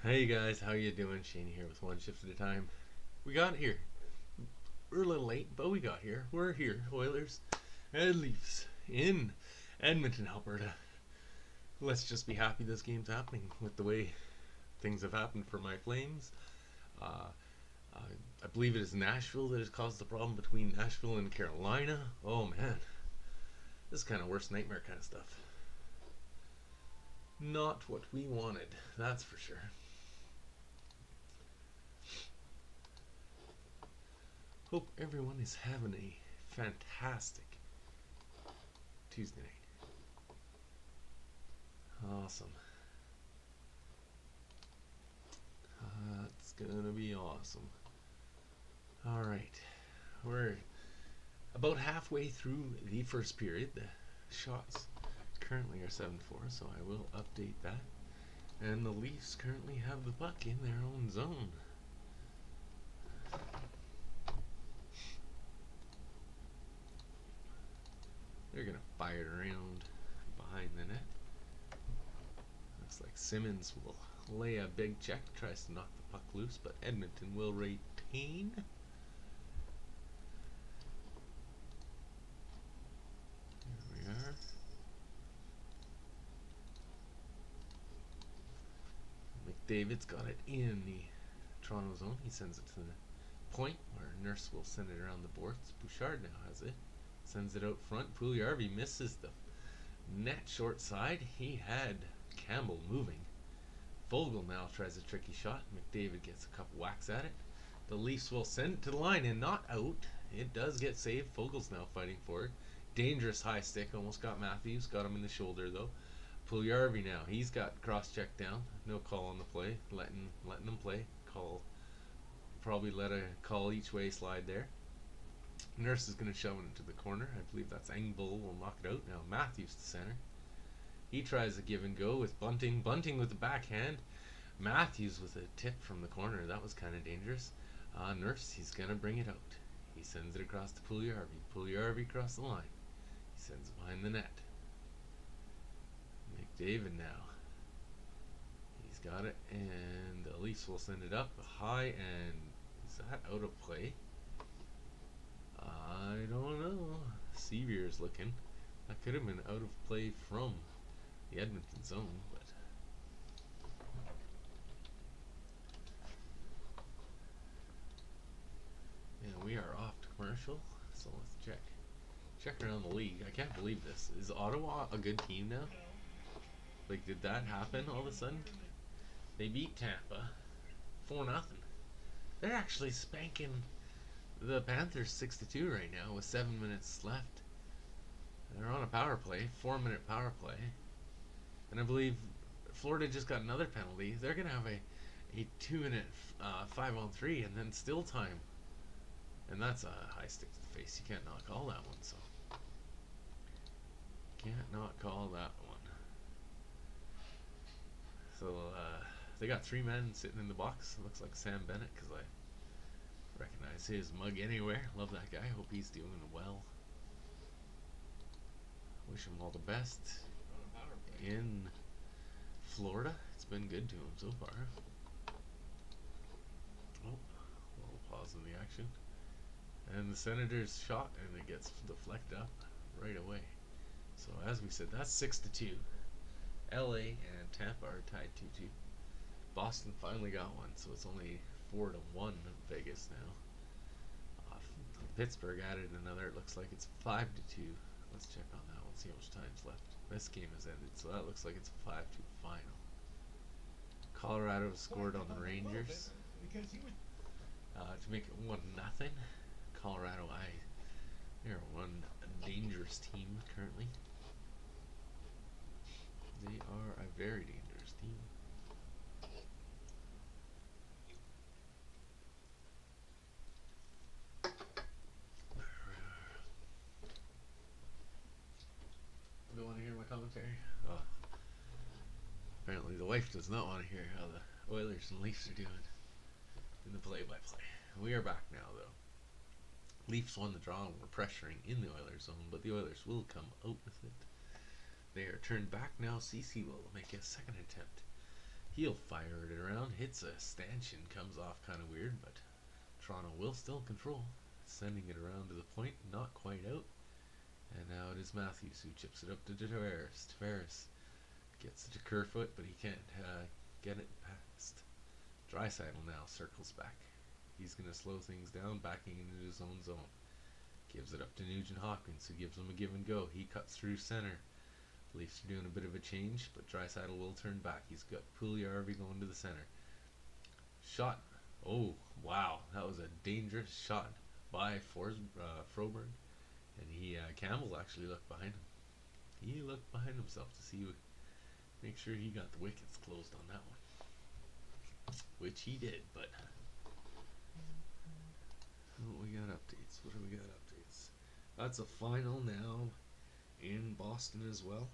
Hey guys, how you doing? Shane here with One Shift at a Time. We got here. We're a little late, but we got here. We're here, Oilers and Leafs in Edmonton, Alberta. Let's just be happy this game's happening with the way things have happened for my Flames. Uh, I believe it is Nashville that has caused the problem between Nashville and Carolina. Oh man, this is kind of worst nightmare kind of stuff. Not what we wanted, that's for sure. Hope everyone is having a fantastic Tuesday night. Awesome. That's gonna be awesome. Alright. We're about halfway through the first period. The shots currently are 7-4, so I will update that. And the Leafs currently have the puck in their own zone. They're going to fire it around behind the net. Looks like Simmons will lay a big check, tries to knock the puck loose, but Edmonton will retain. Here we are. McDavid's got it in the Toronto zone. He sends it to the point where Nurse will send it around the boards. Bouchard now has it. Sends it out front. Puljujärvi misses the net short side. He had Campbell moving. Vogel now tries a tricky shot. McDavid gets a couple whacks at it. The Leafs will send it to the line and not out. It does get saved. Vogel's now fighting for it. Dangerous high stick. Almost got Matthews. Got him in the shoulder though. Puljujärvi now. He's got cross-check down. No call on the play. Letting him play. Probably let a call each way slide there. Nurse is going to shove it into the corner. I believe that's Engvall will knock it out. Now Matthews to center. He tries a give and go with Bunting. Bunting with the backhand. Matthews with a tip from the corner. That was kind of dangerous. Nurse, he's going to bring it out. He sends it across to Puljujärvi. Puljujärvi across the line. He sends it behind the net. McDavid now. He's got it, and the Leafs will send it up high, and is that out of play? I don't know. Seavier's looking. That could have been out of play from the Edmonton zone, but yeah, we are off to commercial. So let's check around the league. I can't believe this. Is Ottawa a good team now? Like, did that happen all of a sudden? They beat Tampa 4-0. They're actually spanking the Panthers 6-2 right now with 7 minutes left. They're on a power play, 4-minute power play. And I believe Florida just got another penalty. They're going to have a 2-minute 5-on-3 and then still time. And that's a high stick to the face. You can't not call that one. So can't not call that one. So they got 3 men sitting in the box. It looks like Sam Bennett because I recognize his mug anywhere. Love that guy. Hope he's doing well. Wish him all the best in Florida. It's been good to him so far. Oh, a little pause in the action. And the Senators shot, and it gets deflected up right away. So as we said, that's 6-2. LA and Tampa are tied 2-2. Boston finally got one, so it's only 4-1 Vegas now. Pittsburgh added another. It looks like it's 5-2. Let's check on that one. See how much time's left. This game has ended, so that looks like it's a 5-2 final. Colorado scored on the Rangers to make it 1-0. Colorado, they're one dangerous team currently. They are a very dangerous team. You want to hear my commentary? Oh. Apparently the wife does not want to hear how the Oilers and Leafs are doing in the play-by-play. We are back now, though. Leafs won the draw and were pressuring in the Oilers zone, but the Oilers will come out with it. They are turned back now. CC will make a second attempt He'll fire it around, hits a stanchion, comes off kind of weird, but Toronto will still control. Sending it around to the point, not quite out. And now it is Matthews who chips it up to Tavares. Tavares gets it to Kerfoot, but he can't get it past. Draisaitl now circles back. He's going to slow things down, backing into his own zone. Gives it up to Nugent Hopkins, who gives him a give and go. He cuts through center. Leafs are doing a bit of a change, but Draisaitl will turn back. He's got Puljujarvi going to the center. Shot. Oh, wow. That was a dangerous shot by Froberg. And Campbell actually looked behind him. He looked behind himself to see, make sure he got the wickets closed on that one. Which he did, but we got updates. What do we got updates? That's a final now in Boston as well.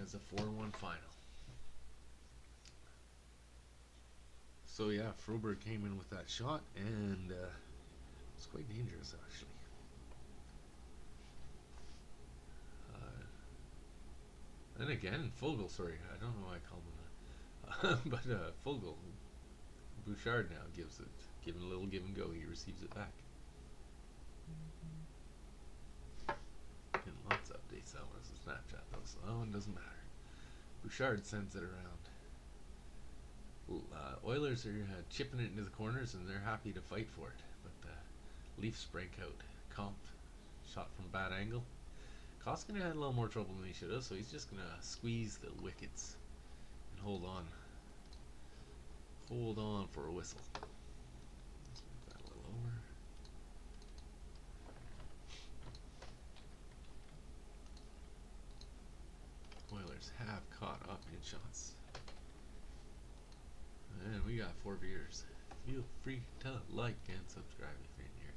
As a 4-1 final. So yeah, Froberg came in with that shot, and it's quite dangerous actually. Then again, Fogle, sorry, I don't know why I called him that. But Fogle, Bouchard now gives it, giving a little give and go. He receives it back. Getting lots of updates. That was a Snapchat though, so that one doesn't matter. Bouchard sends it around. Oilers are chipping it into the corners, and they're happy to fight for it. But the Leafs break out. Comp shot from bad angle. Koskinen had a little more trouble than he should have, so he's just gonna squeeze the wickets and hold on. Hold on for a whistle. Let's move that a little over. Oilers have caught up in shots. And we got 4 viewers. Feel free to like and subscribe if you're in here.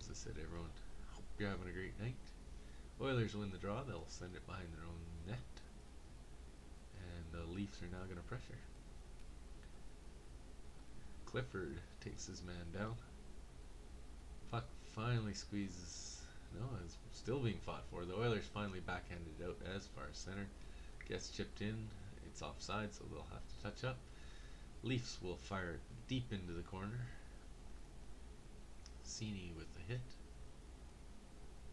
As I said, everyone, hope you're having a great night. Oilers win the draw. They'll send it behind their own net. And the Leafs are now going to pressure. Clifford takes his man down. Puck finally squeezes. No, it's still being fought for. The Oilers finally backhanded it out as far as center. Gets chipped in. It's offside, so they'll have to touch up. Leafs will fire it deep into the corner. Cini with the hit.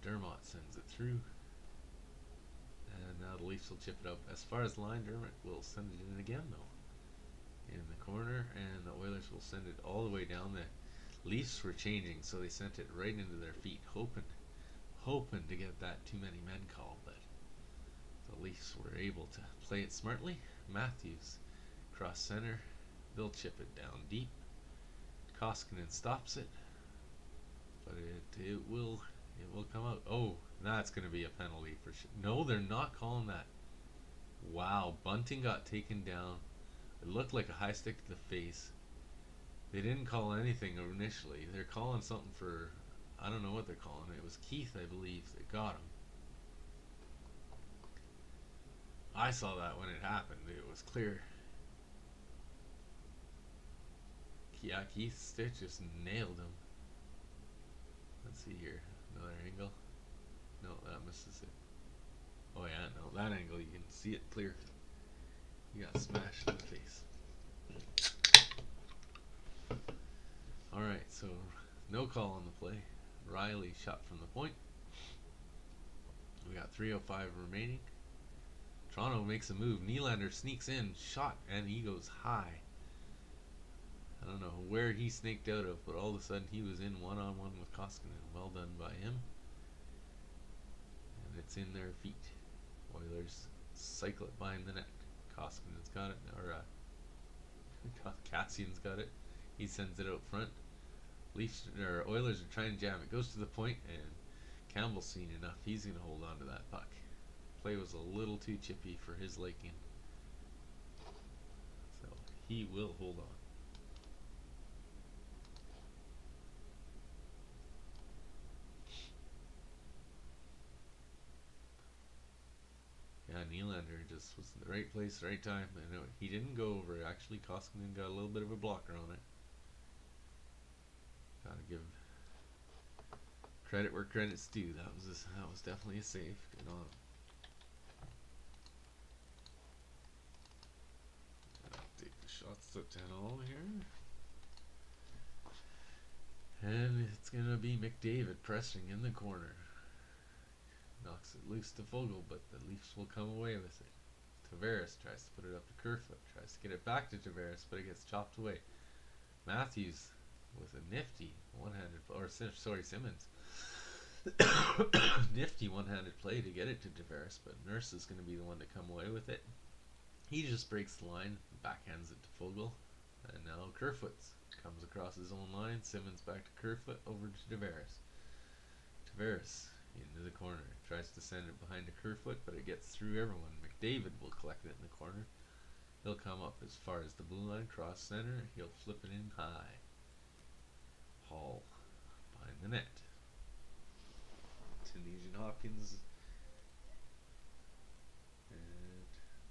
Dermott sends it through. And now the Leafs will chip it up. As far as the line, Dermott will send it in again, though. In the corner, and the Oilers will send it all the way down. The Leafs were changing, so they sent it right into their feet, hoping to get that too many men call, but the Leafs were able to play it smartly. Matthews cross center. They'll chip it down deep. Koskinen stops it, but it will come out. Oh, that's going to be a penalty for sure. No, they're not calling that. Wow, Bunting got taken down. It looked like a high stick to the face. They didn't call anything initially. They're calling something for, I don't know what they're calling it. It was Keith, I believe, that got him. I saw that when it happened. It was clear. Yeah, Keith's stick just nailed him. Let's see here. Another angle. No, that misses it. Oh yeah, no, that angle you can see it clear. He got smashed in the face. Alright, so no call on the play. Riley shot from the point. We got 3:05 remaining. Toronto makes a move. Nylander sneaks in, shot, and he goes high. I don't know where he snaked out of, but all of a sudden he was in one-on-one with Koskinen. Well done by him. And it's in their feet. Oilers cycle it behind the net. Koskinen's got it, or Cassian's got it. He sends it out front. Oilers are trying to jam it. Goes to the point, and Campbell's seen enough. He's going to hold on to that puck. Play was a little too chippy for his liking, so he will hold on. Yeah, Nylander just was in the right place, right time, and he didn't go over. Actually, Koskinen got a little bit of a blocker on it. Gotta give credit where credit's due. That was definitely a save. Good on him. What's the 10-all here? And it's going to be McDavid pressing in the corner. Knocks it loose to Fogle, but the Leafs will come away with it. Tavares tries to put it up to Kerfoot, tries to get it back to Tavares, but it gets chopped away. Matthews with a nifty one-handed, or sorry, Simmons. Nifty one-handed play to get it to Tavares, but Nurse is going to be the one to come away with it. He just breaks the line, backhands it to Fogle, and now Kerfoot comes across his own line. Simmons back to Kerfoot, over to Tavares. Tavares into the corner, tries to send it behind to Kerfoot, but it gets through everyone. McDavid will collect it in the corner. He'll come up as far as the blue line, cross center. He'll flip it in high. Hall behind the net. Nugent Hopkins, and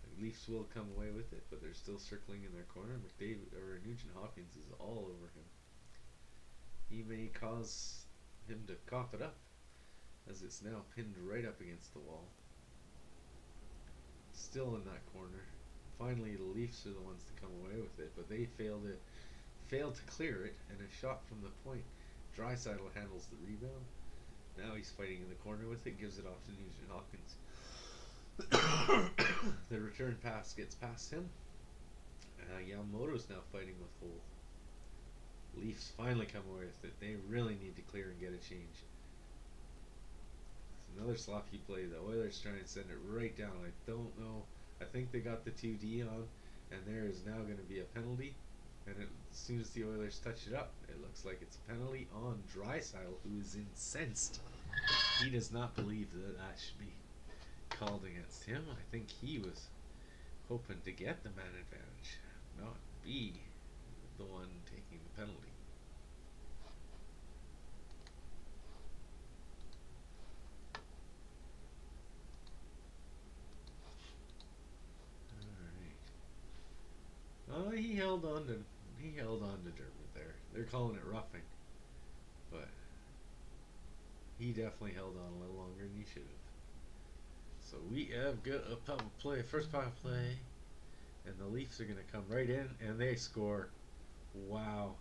the Leafs will come away with it, but they're still circling in their corner. Nugent Hopkins is all over him. He may cause him to cough it up, as it's now pinned right up against the wall. Still in that corner. Finally, the Leafs are the ones to come away with it, but they fail to clear it, and a shot from the point. Draisaitl handles the rebound. Now he's fighting in the corner with it, gives it off to Nugent Hopkins. The return pass gets past him. Yamamoto's now fighting with Hole. Leafs finally come away with it. They really need to clear and get a change. It's another sloppy play. The Oilers try and send it right down. I don't know. I think they got the 2D on, and there is now going to be a penalty. And as soon as the Oilers touch it up, it looks like it's a penalty on Draisaitl, who is incensed. He does not believe that should be called against him. I think he was hoping to get the man advantage, not be the one taking the penalty. All right. He held on to Dermott there. They're calling it roughing, but he definitely held on a little longer than he should have. So we have got a power play, first power play, and the Leafs are going to come right in, and they score. Wow.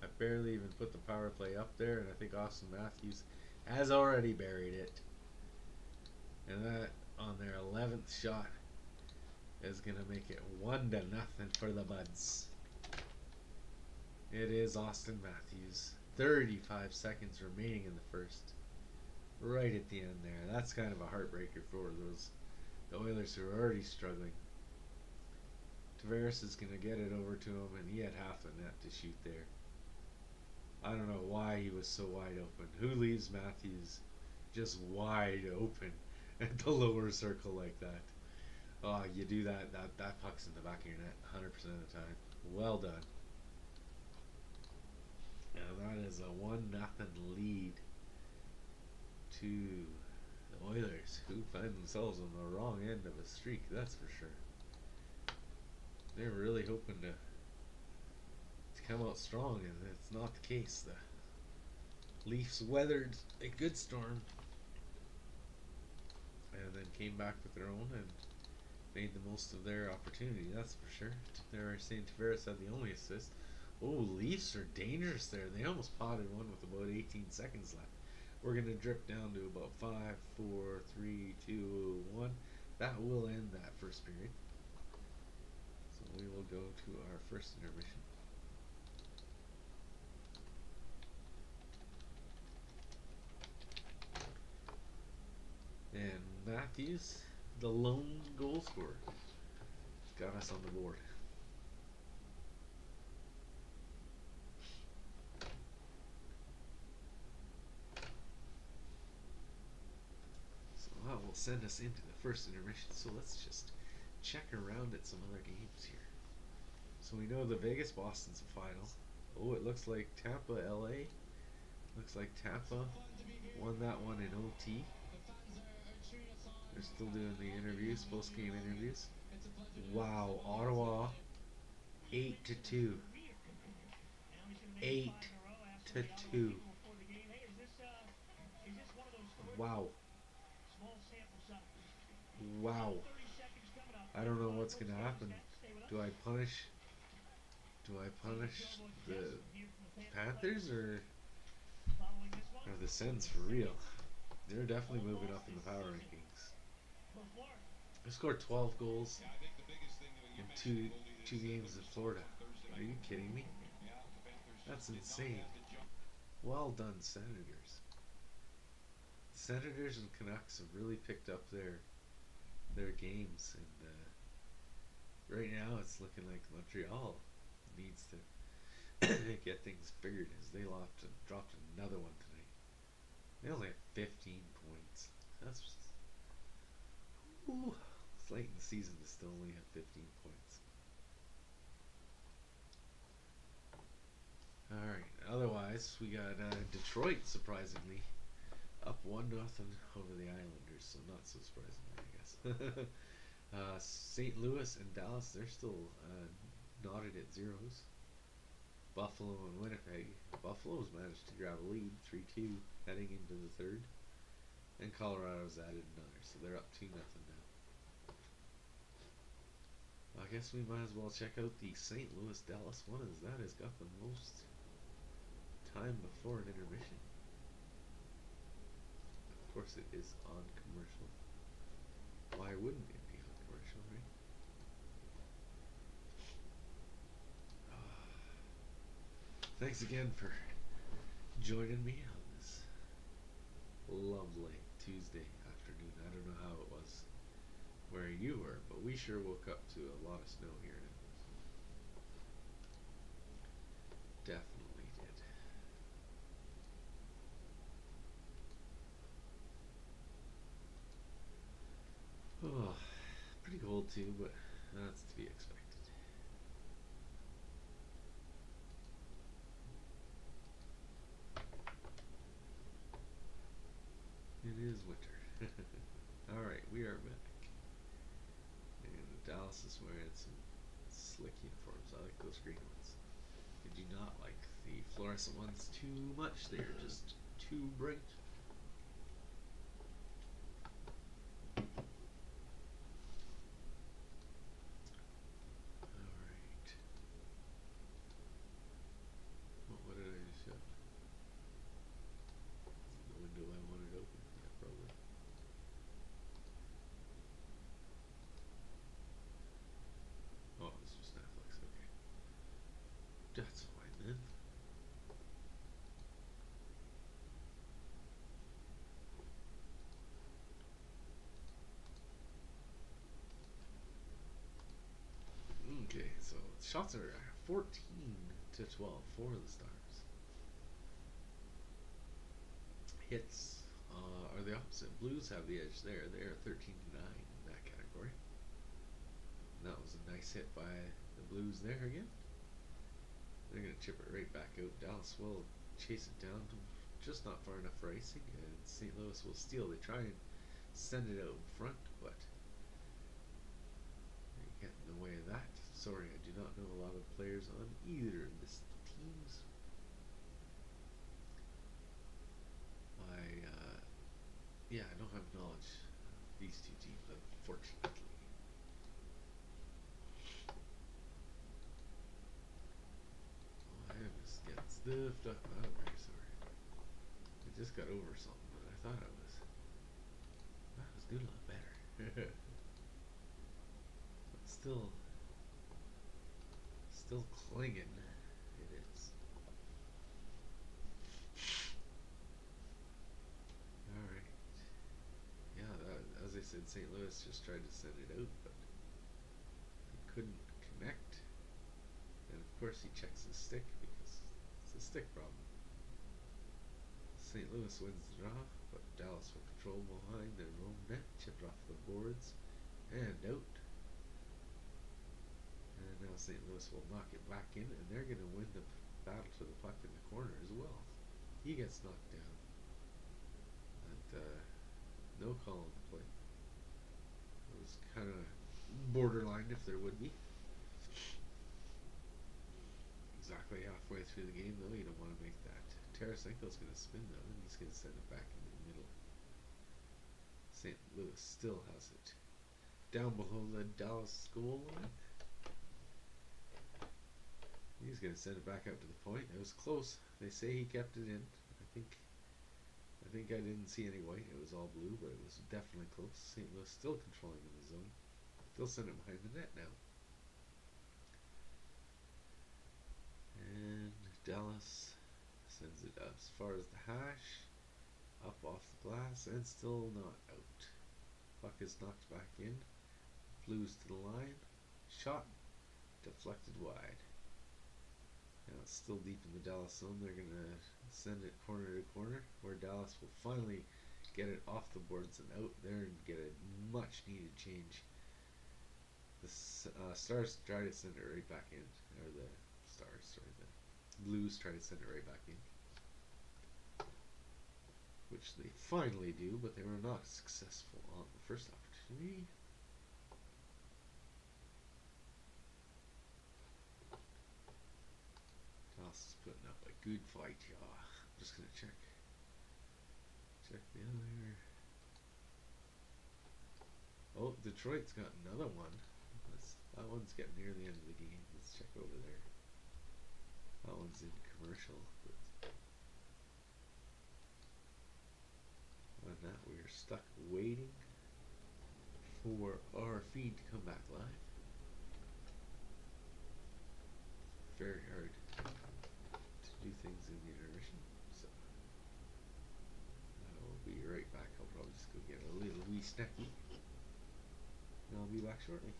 I barely even put the power play up there, and I think Austin Matthews has already buried it. And that, on their 11th shot, is going to make it 1-0 for the Buds. It is Austin Matthews. 35 seconds remaining in the first. Right at the end there. That's kind of a heartbreaker for the Oilers who are already struggling. Tavares is going to get it over to him, and he had half the net to shoot there. I don't know why he was so wide open. Who leaves Matthews just wide open at the lower circle like that? Oh, you do that puck's in the back of your net 100% of the time. Well done. Now that is a 1-0 lead to the Oilers, who find themselves on the wrong end of a streak, that's for sure. They're really hoping to come out strong, and it's not the case. The Leafs weathered a good storm and then came back with their own and made the most of their opportunity, that's for sure. They're saying Tavares had the only assist. Oh, Leafs are dangerous there. They almost potted one with about 18 seconds left. We're going to drip down to about 5, 4, 3, 2, 1. That will end that first period. So we will go to our first intermission. And Matthews, the lone goal scorer, got us on the board. So that will send us into the first intermission. So let's just check around at some other games here. So we know the Vegas Boston's a final. Oh, it looks like Tampa LA. Looks like Tampa won that one in OT. They're still doing the interviews, post-game interviews. Wow, Ottawa 8-2. 8-2. Wow. Wow. I don't know what's going to happen. Do I punish Do I punish the Panthers or the Sens for real? They're definitely moving up in the power rankings. They scored 12 goals in two games in Florida. Are you kidding me? That's insane. Well done, Senators. Senators and Canucks have really picked up their games, and right now it's looking like Montreal needs to get things figured as they dropped another one tonight. They only have 15 points. That's just, ooh, it's late in the season to still only have 15 points. All right. Otherwise, we got Detroit surprisingly up 1-0 over the Islanders, so not so surprisingly, I guess. St. Louis and Dallas, they're still knotted at zeros. Buffalo and Winnipeg. Buffalo's managed to grab a lead, 3-2, heading into the third. And Colorado's added another, so they're up 2-0 now. I guess we might as well check out the St. Louis Dallas one, as that has got the most time before an intermission. Of course, it is on commercial. Why wouldn't it be on commercial, right? Thanks again for joining me on this lovely Tuesday afternoon. I don't know how it was where you were, but we sure woke up to a lot of snow here. Definitely did. Oh, pretty cold too, but that's to be expected. It is winter. Alright, we are back. And Dallas is wearing some slick uniforms. I like those green ones. I do not like the fluorescent ones too much. They're just too bright. Alright. What did I just shut? The window I wanted open. Yeah, probably. Oh, this was Netflix. Okay. That's fine then. Okay, so shots are 14-12 for the Stars. Hits are the opposite. Blues have the edge there. They are 13-9 in that category. And that was a nice hit by the Blues there again. They're going to chip it right back out. Dallas will chase it down, just not far enough for icing, and St. Louis will steal. They try and send it out in front, but they get in the way of that. Sorry, I do not know a lot of players on either of these teams. I don't have knowledge of these two teams, unfortunately. Oh, I am just getting stuffed up. I'm very sorry. I just got over something that I thought I was doing a lot better. But still clinging. It is. All right. Yeah, as I said, St. Louis just tried to send it out, but they couldn't connect. And of course, he checks his stick because it's a stick problem. St. Louis wins the draw, but Dallas will control behind their own net, chipped off the boards, and out. And now St. Louis will knock it back in, and they're going to win the battle to the puck in the corner as well. He gets knocked down. And no call on the play. It was kind of borderline if there would be. Exactly halfway through the game, though, you don't want to make that. Tarasenko's going to spin, though, and he's going to send it back into the middle. St. Louis still has it down below the Dallas goal line. He's gonna send it back out to the point. It was close. They say he kept it in. I think I didn't see any white. It was all blue, but it was definitely close. St. Louis still controlling in the zone. They'll send it behind the net now. And Dallas sends it as far as the hash, up off the glass, and still not out. Puck is knocked back in. Blues to the line. Shot. Deflected wide. Now it's still deep in the Dallas zone. They're going to send it corner to corner, where Dallas will finally get it off the boards and out there and get a much needed change. The Stars try to send it right back in. Or the Blues try to send it right back in. Which they finally do, but they were not successful on the first opportunity. Dallas is putting up a good fight, y'all. I'm just gonna check the other. Oh, Detroit's got another one. That one's getting near the end of the game. Let's check over there. That one's in commercial. But other than that, we are stuck waiting for our feed to come back live. Very hard to do things in the intermission, so I will be right back. I'll probably just go get a little wee snacky, and I'll be back shortly.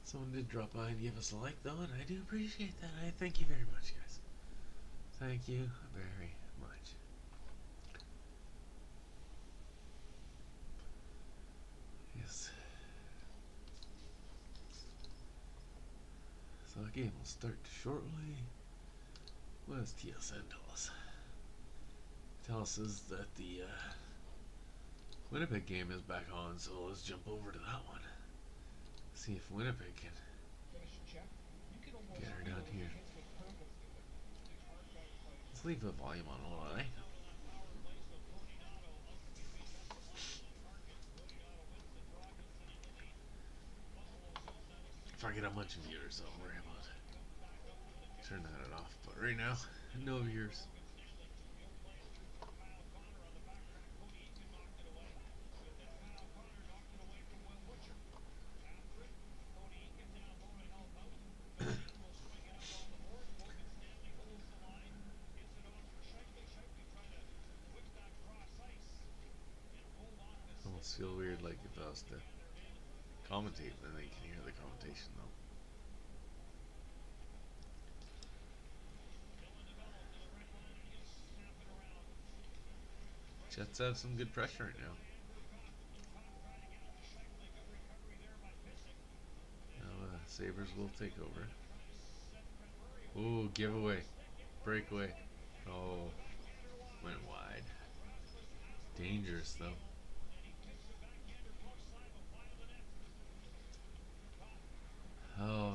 Someone did drop by and give us a like, though, and I do appreciate that. I thank you very much, guys. Thank you very much. Yes. So the game will start shortly. What does TSN tell us? Tell us is that the Winnipeg game is back on, so let's jump over to that one. See if Winnipeg can get her down here. Let's leave the volume on a little, eh? If I get a bunch of viewers, I'll worry about turning that off. But right now, no viewers. Almost feel weird, like if I was to commentate, then they can hear the commentation though. Jets have some good pressure right now. Now Sabres will take over. Ooh, giveaway. Breakaway. Oh, went wide. Dangerous though. Oh,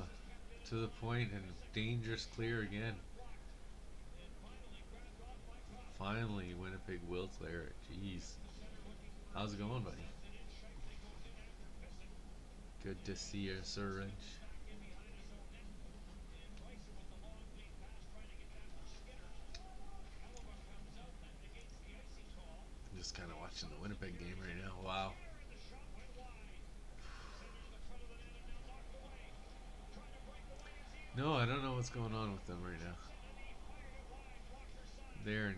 to the point and dangerous clear again. Finally, Winnipeg will clear it. Jeez. How's it going, buddy? Good to see you, Sir Wrench. I'm just kind of watching the Winnipeg game right now. Wow. No, I don't know what's going on with them right now. They're in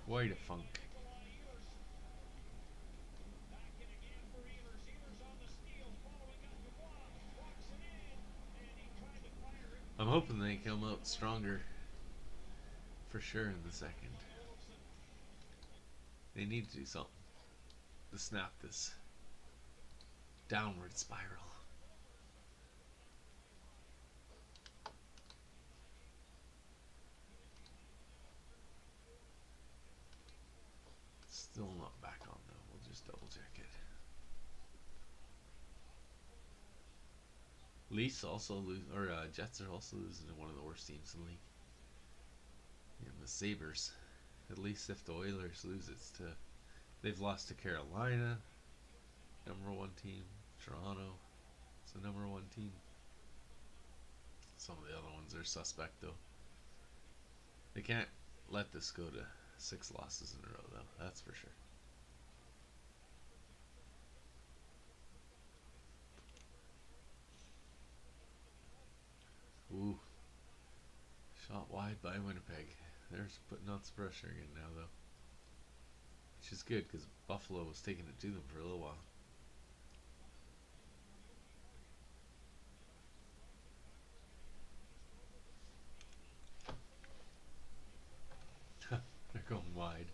quite a funk. I'm hoping they come out stronger for sure in the second. They need to do something to snap this downward spiral. Still not back on though. We'll just double check it. Leafs also lose, or Jets are also losing to one of the worst teams in the league. And the Sabres, at least if the Oilers lose, it's to they've lost to Carolina, number one team. Toronto, it's the number one team. Some of the other ones are suspect though. They can't let this go to 6 losses in a row though. That's for sure. Ooh. Shot wide by Winnipeg. They're putting on some pressure again now, though. Which is good, because Buffalo was taking it to them for a little while. They're going wide.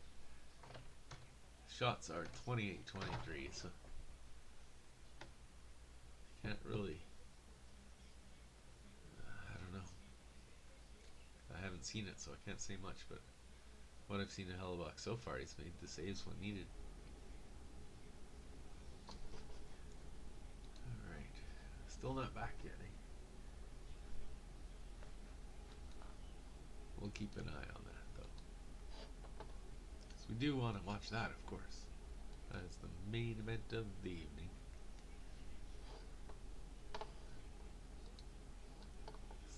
Shots are 28-23, so can't really... I don't know. I haven't seen it, so I can't say much, but what I've seen of Hellebuck so far, he's made the saves when needed. Alright. Still not back yet, eh? We'll keep an eye on that, though. So we do want to watch that, of course. That is the main event of the evening.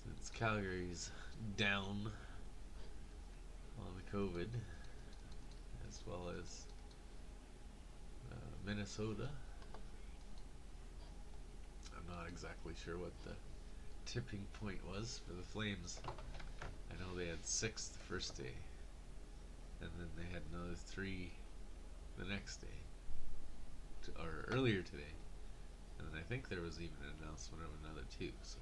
Since Calgary's down on the COVID, as well as Minnesota. I'm not exactly sure what the tipping point was for the Flames. I know they had 6 the first day, and then they had another 3 the next day, or earlier today, And I think there was even an announcement of another two. So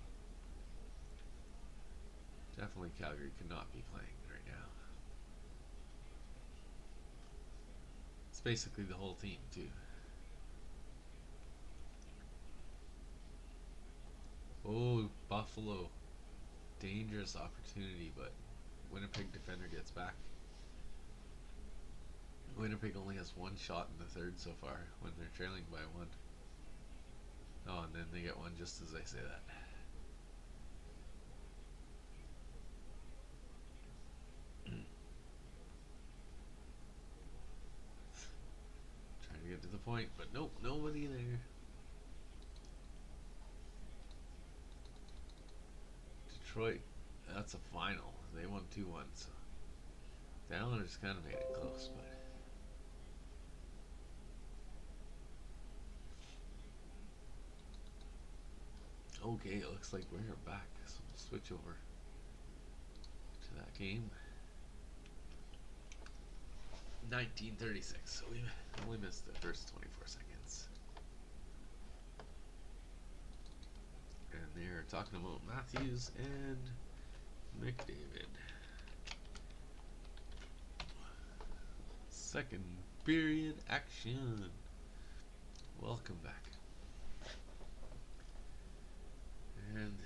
definitely Calgary could not be playing right now. It's basically the whole team too. Oh, Buffalo. Dangerous opportunity, but Winnipeg defender gets back. Winnipeg only has one shot in the third so far when they're trailing by one. Oh, and then they get one just as I say that. Trying to get to the point, but nope, nobody there. Detroit, that's a final. They won 2-1, so the Islanders kind of made it close, but okay, it looks like we're back, so we'll switch over to that game. 1936, so we only missed the first 24 seconds. And they're talking about Matthews and McDavid. Second period action. Welcome back. And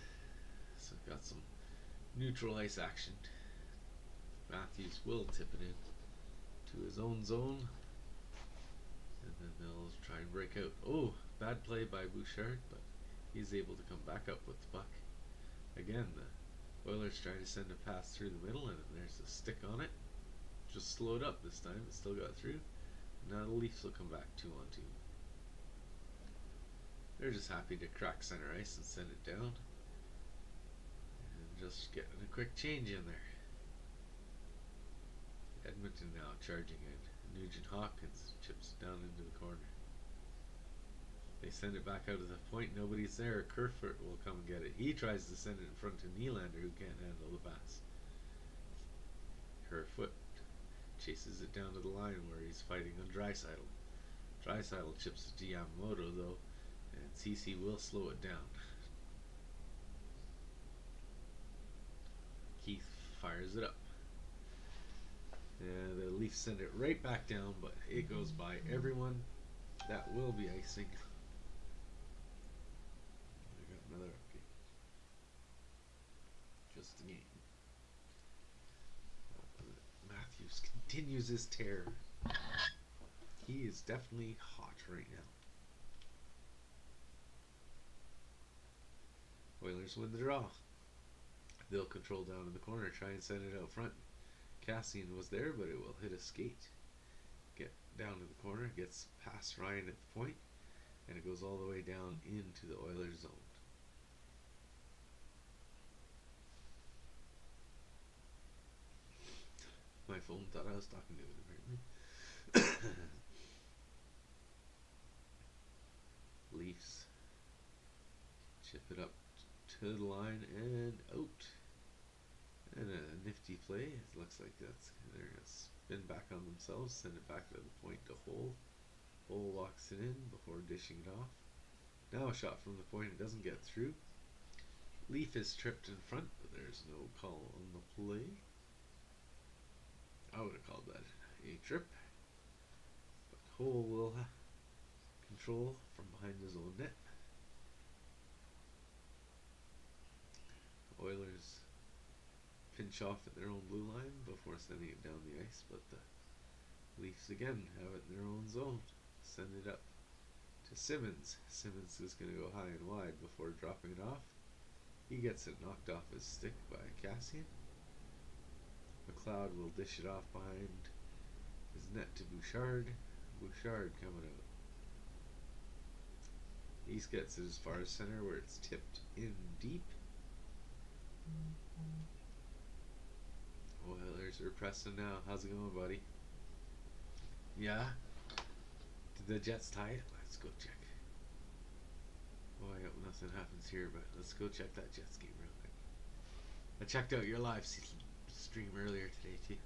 so got some neutral ice action. Matthews will tip it in to his own zone. And then they'll try and break out. Oh, bad play by Bouchard, but he's able to come back up with the puck. Again, the Oilers trying to send a pass through the middle, and there's a stick on it. Just slowed up this time. It still got through. Now the Leafs will come back 2-on-2. They're just happy to crack center ice and send it down. And just getting a quick change in there. Edmonton now charging in. Nugent Hopkins chips down into the corner. They send it back out of the point. Nobody's there. Kerfoot will come and get it. He tries to send it in front to Nylander, who can't handle the pass. Kerfoot chases it down to the line where he's fighting on Draisaitl. Draisaitl chips it to Yamamoto though, and CC will slow it down. Keith fires it up. And the Leafs send it right back down, but it goes by everyone. That will be icing. I got another update. Just a game. Matthews continues his tear. He is definitely hot right now. Oilers win the draw. They'll control down in the corner, try and send it out front. Cassian was there, but it will hit a skate. Get down to the corner, gets past Ryan at the point, and it goes all the way down into the Oilers zone. My phone thought I was talking to it, apparently. Leafs chip it up to the line and out. And a nifty play. It looks like they're going to spin back on themselves, send it back to the point to Hole. Hole locks it in before dishing it off. Now a shot from the point. It doesn't get through. Leaf is tripped in front, but there's no call on the play. I would have called that a trip. But Hole will control from behind his own net. Oilers pinch off at their own blue line before sending it down the ice, but the Leafs again have it in their own zone. Send it up to Simmons. Simmons is going to go high and wide before dropping it off. He gets it knocked off his stick by Cassian. McLeod will dish it off behind his net to Bouchard. Bouchard coming out. He gets it as far as center where it's tipped in deep. Oilers are pressing now. How's it going, buddy? Yeah? Did the Jets tie it? Let's go check. Oh, I hope nothing happens here, but let's go check that Jets game real quick. I checked out your live stream earlier today, too.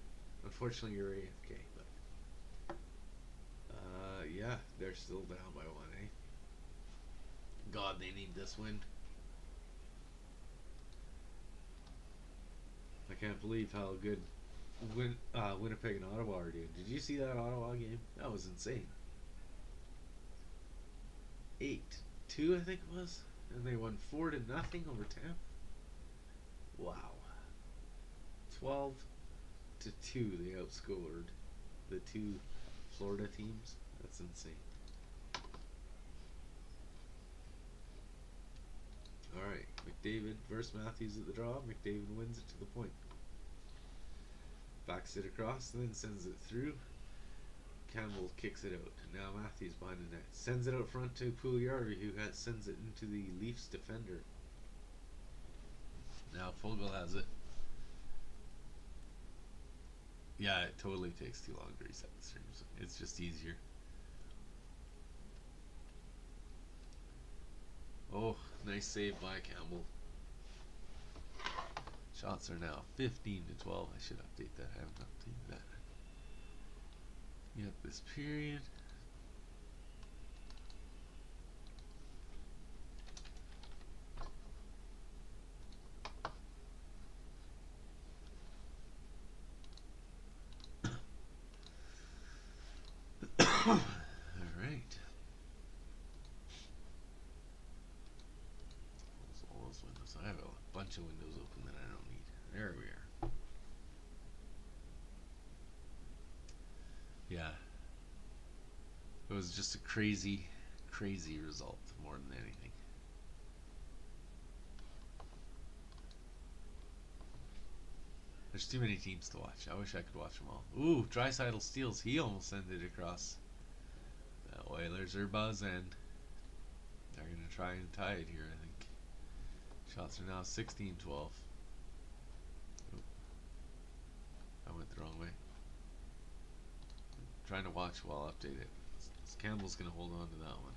Unfortunately, you're AFK, but... yeah, they're still down by one, eh? God, they need this win. I can't believe how good Winnipeg and Ottawa are doing. Did you see that Ottawa game? That was insane. 8-2, I think it was, and they won 4-0 over Tampa. Wow. 12-2, they outscored the two Florida teams. That's insane. Alright, McDavid versus Matthews at the draw. McDavid wins it to the point. Backs it across, and then sends it through. Campbell kicks it out. Now Matthews behind the net. Sends it out front to Puljujarvi, who sends it into the Leafs defender. Now Fogle has it. Yeah, it totally takes too long to reset the streams. It's just easier. Oh, nice save by Campbell. Shots are now 15-12. I should update that. I haven't updated that. Yep, this period. All right. Close all those windows. I have a bunch of windows open that I don't need. There we are. Yeah. It was just a crazy, crazy result more than anything. There's too many teams to watch. I wish I could watch them all. Ooh, Draisaitl steals. He almost sent it across. The Oilers are buzzing. They're going to try and tie it here, I think. Shots are now 16-12. I went the wrong way. I'm trying to watch while I'll update it. Campbell's going to hold on to that one.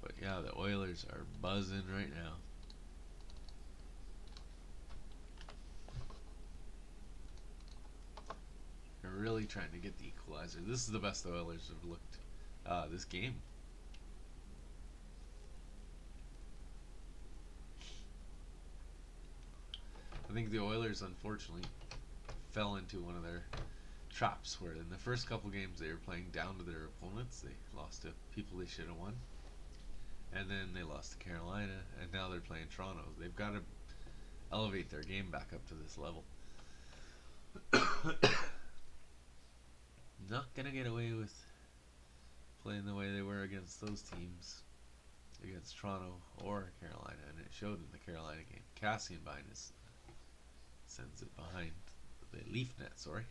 But yeah, the Oilers are buzzing right now. They're really trying to get the equalizer. This is the best the Oilers have looked this game. I think the Oilers, unfortunately, fell into one of their traps where in the first couple games they were playing down to their opponents. They lost to people they should have won. And then they lost to Carolina, and now they're playing Toronto. They've got to elevate their game back up to this level. Not going to get away with playing the way they were against those teams, against Toronto or Carolina, and it showed in the Carolina game. Cassian behind us sends it behind the Leaf net, sorry.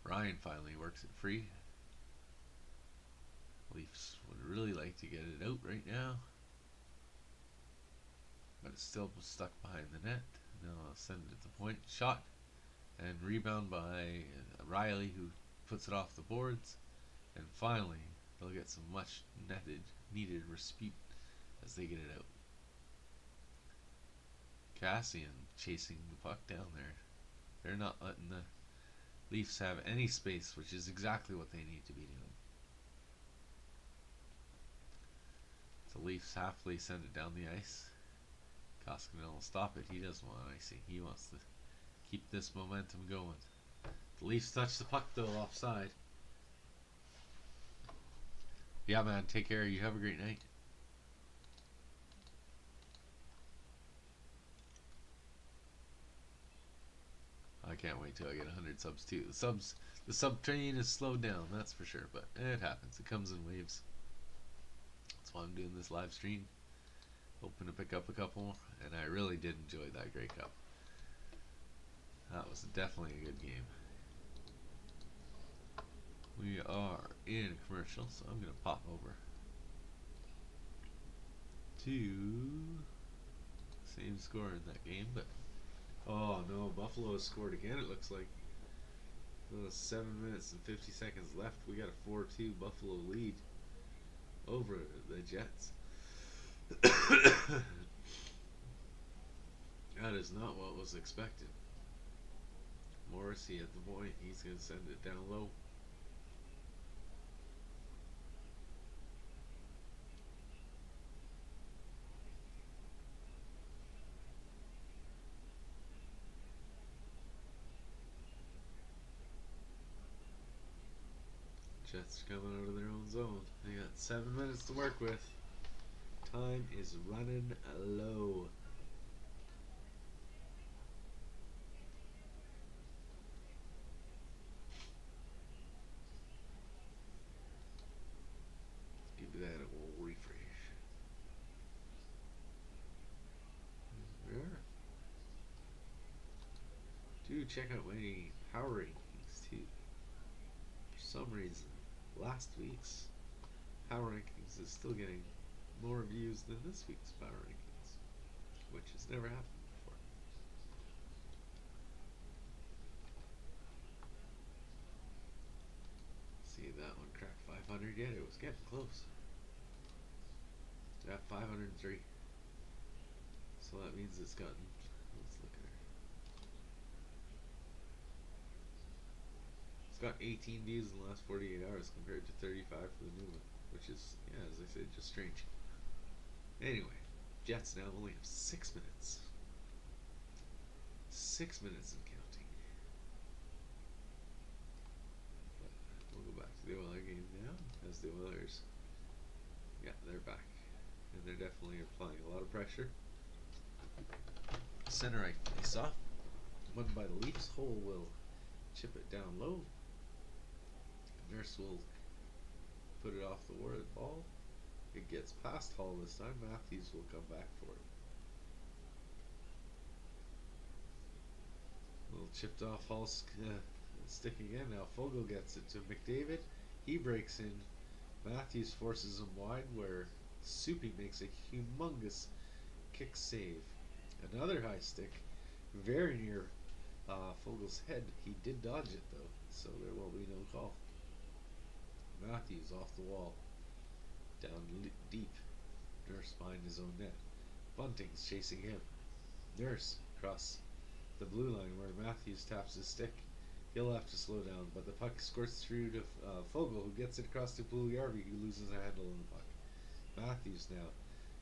Ryan finally works it free. Leafs would really like to get it out right now, but it's still stuck behind the net. Now I'll send it to the point. Shot and rebound by Riley, who puts it off the boards, and finally they'll get some much needed respite as they get it out. Cassian chasing the puck down there. They're not letting the Leafs have any space, which is exactly what they need to be doing. The Leafs happily send it down the ice. Koskinen will stop it. He doesn't want icing. He wants to keep this momentum going. The Leafs touch the puck though offside. Yeah, man. Take care. You have a great night. I can't wait till I get 100 subs too. The sub train is slowed down, that's for sure. But it happens. It comes in waves. That's why I'm doing this live stream. Hoping to pick up a couple, and I really did enjoy that Grey Cup. That was definitely a good game. We are in a commercial, so I'm going to pop over to same score in that game, but oh no, Buffalo has scored again, it looks like. 7 minutes and 50 seconds left. We got a 4-2 Buffalo lead over the Jets. That is not what was expected. Morrissey at the point. He's going to send it down low. Jets are coming out of their own zone. They got 7 minutes to work with. Time is running low. Give that a little refresh. There. Do check out my power rankings too. For some reason, last week's power rankings is still getting more views than this week's power rankings, which has never happened before. See that one cracked 500 yet? It was getting close. At 503. So that means it's gotten. Let's look at her. It's got 18 views in the last 48 hours compared to 35 for the new one, which is, yeah, as I said, just strange. Anyway, Jets now only have 6 minutes. 6 minutes and counting. But we'll go back to the Oilers game now, as the Oilers, yeah, they're back. And they're definitely applying a lot of pressure. Center right face off. Won by the Leafs. Hole will chip it down low. Nurse will put it off the ball. It gets past Hall this time. Matthews will come back for it. Little chipped off Hall stick again. Now Fogle gets it to McDavid. He breaks in. Matthews forces him wide where Soupy makes a humongous kick save. Another high stick, very near Fogle's head. He did dodge it though, so there will be no call. Matthews off the wall, down deep. Nurse behind his own net. Bunting's chasing him. Nurse across the blue line where Matthews taps his stick. He'll have to slow down, but the puck squirts through to Fogle, who gets it across to Puljujarvi, who loses a handle on the puck. Matthews now,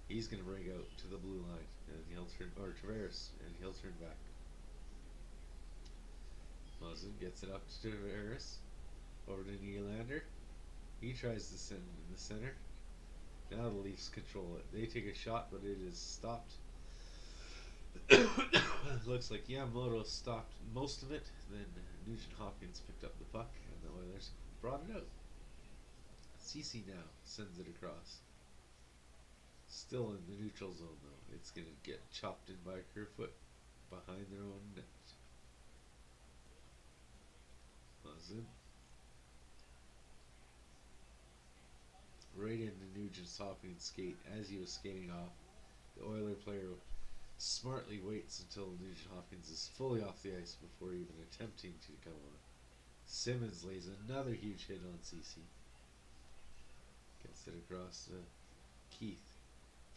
he's going to break out to the blue line, and he'll turn, or Tavares, and he'll turn back. Muzzin gets it up to Tavares, over to Nylander. He tries to send in the center. Now the Leafs control it. They take a shot, but it is stopped. Looks like Yamamoto stopped most of it. Then Nugent Hopkins picked up the puck, and the Oilers brought it out. Ceci now sends it across. Still in the neutral zone though. It's going to get chopped in by Kerfoot behind their own net. Muzzin. Right into Nugent's Hopkins skate as he was skating off. The Oiler player smartly waits until Nugent Hopkins is fully off the ice before even attempting to come on. Simmons lays another huge hit on Ceci. Gets it across to Keith.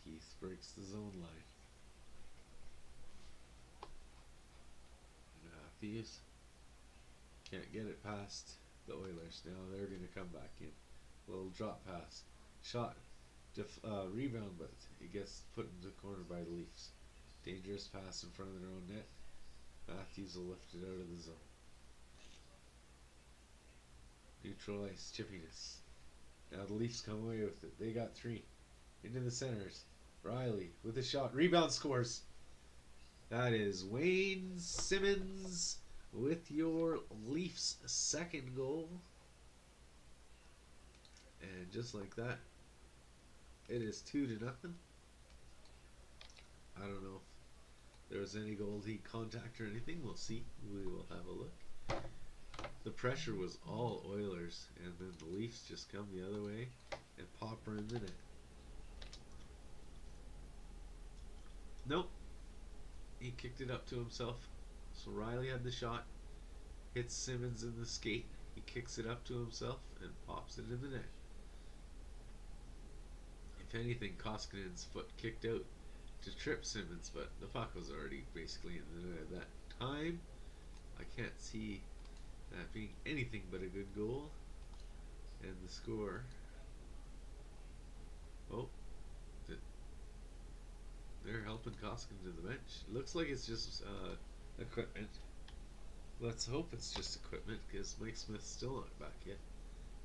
Keith breaks the zone line. Matthews can't get it past the Oilers. Now they're going to come back in. Little drop pass. Shot. Rebound, but it gets put into the corner by the Leafs. Dangerous pass in front of their own net. Matthews will lift it out of the zone. Neutral ice chippiness. Now the Leafs come away with it. They got 3. Into the centers. Riley with a shot. Rebound, scores. That is Wayne Simmons with your Leafs' second goal. And just like that, it is 2-0. I don't know if there was any goalie contact or anything. We'll see. We will have a look. The pressure was all Oilers, and then the Leafs just come the other way and pop her in the net. Nope. He kicked it up to himself. So Riley had the shot. Hits Simmons in the skate. He kicks it up to himself and pops it in the net. If anything, Koskinen's foot kicked out to trip Simmons, but the puck was already basically in the net at that time. I can't see that being anything but a good goal. And the score. Oh, they're helping Koskinen to the bench. It looks like it's just equipment. Let's hope it's just equipment, because Mike Smith's still not back yet.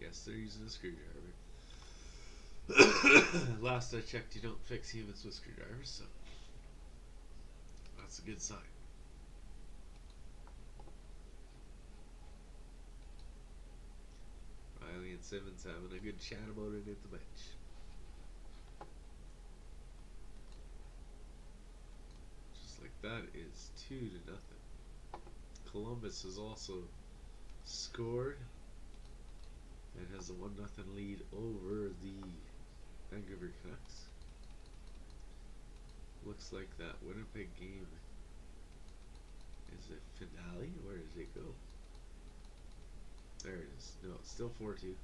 Yes, they're using a screwdriver. Last I checked, you don't fix humans with screwdrivers, so that's a good sign. Riley and Simmons having a good chat about it at the bench. Just like that is 2-0. Columbus has also scored and has a 1-0 lead over the Vancouver Canucks. Looks like that Winnipeg game is a finale. Where did it go? There it is. No, it's still 4-2.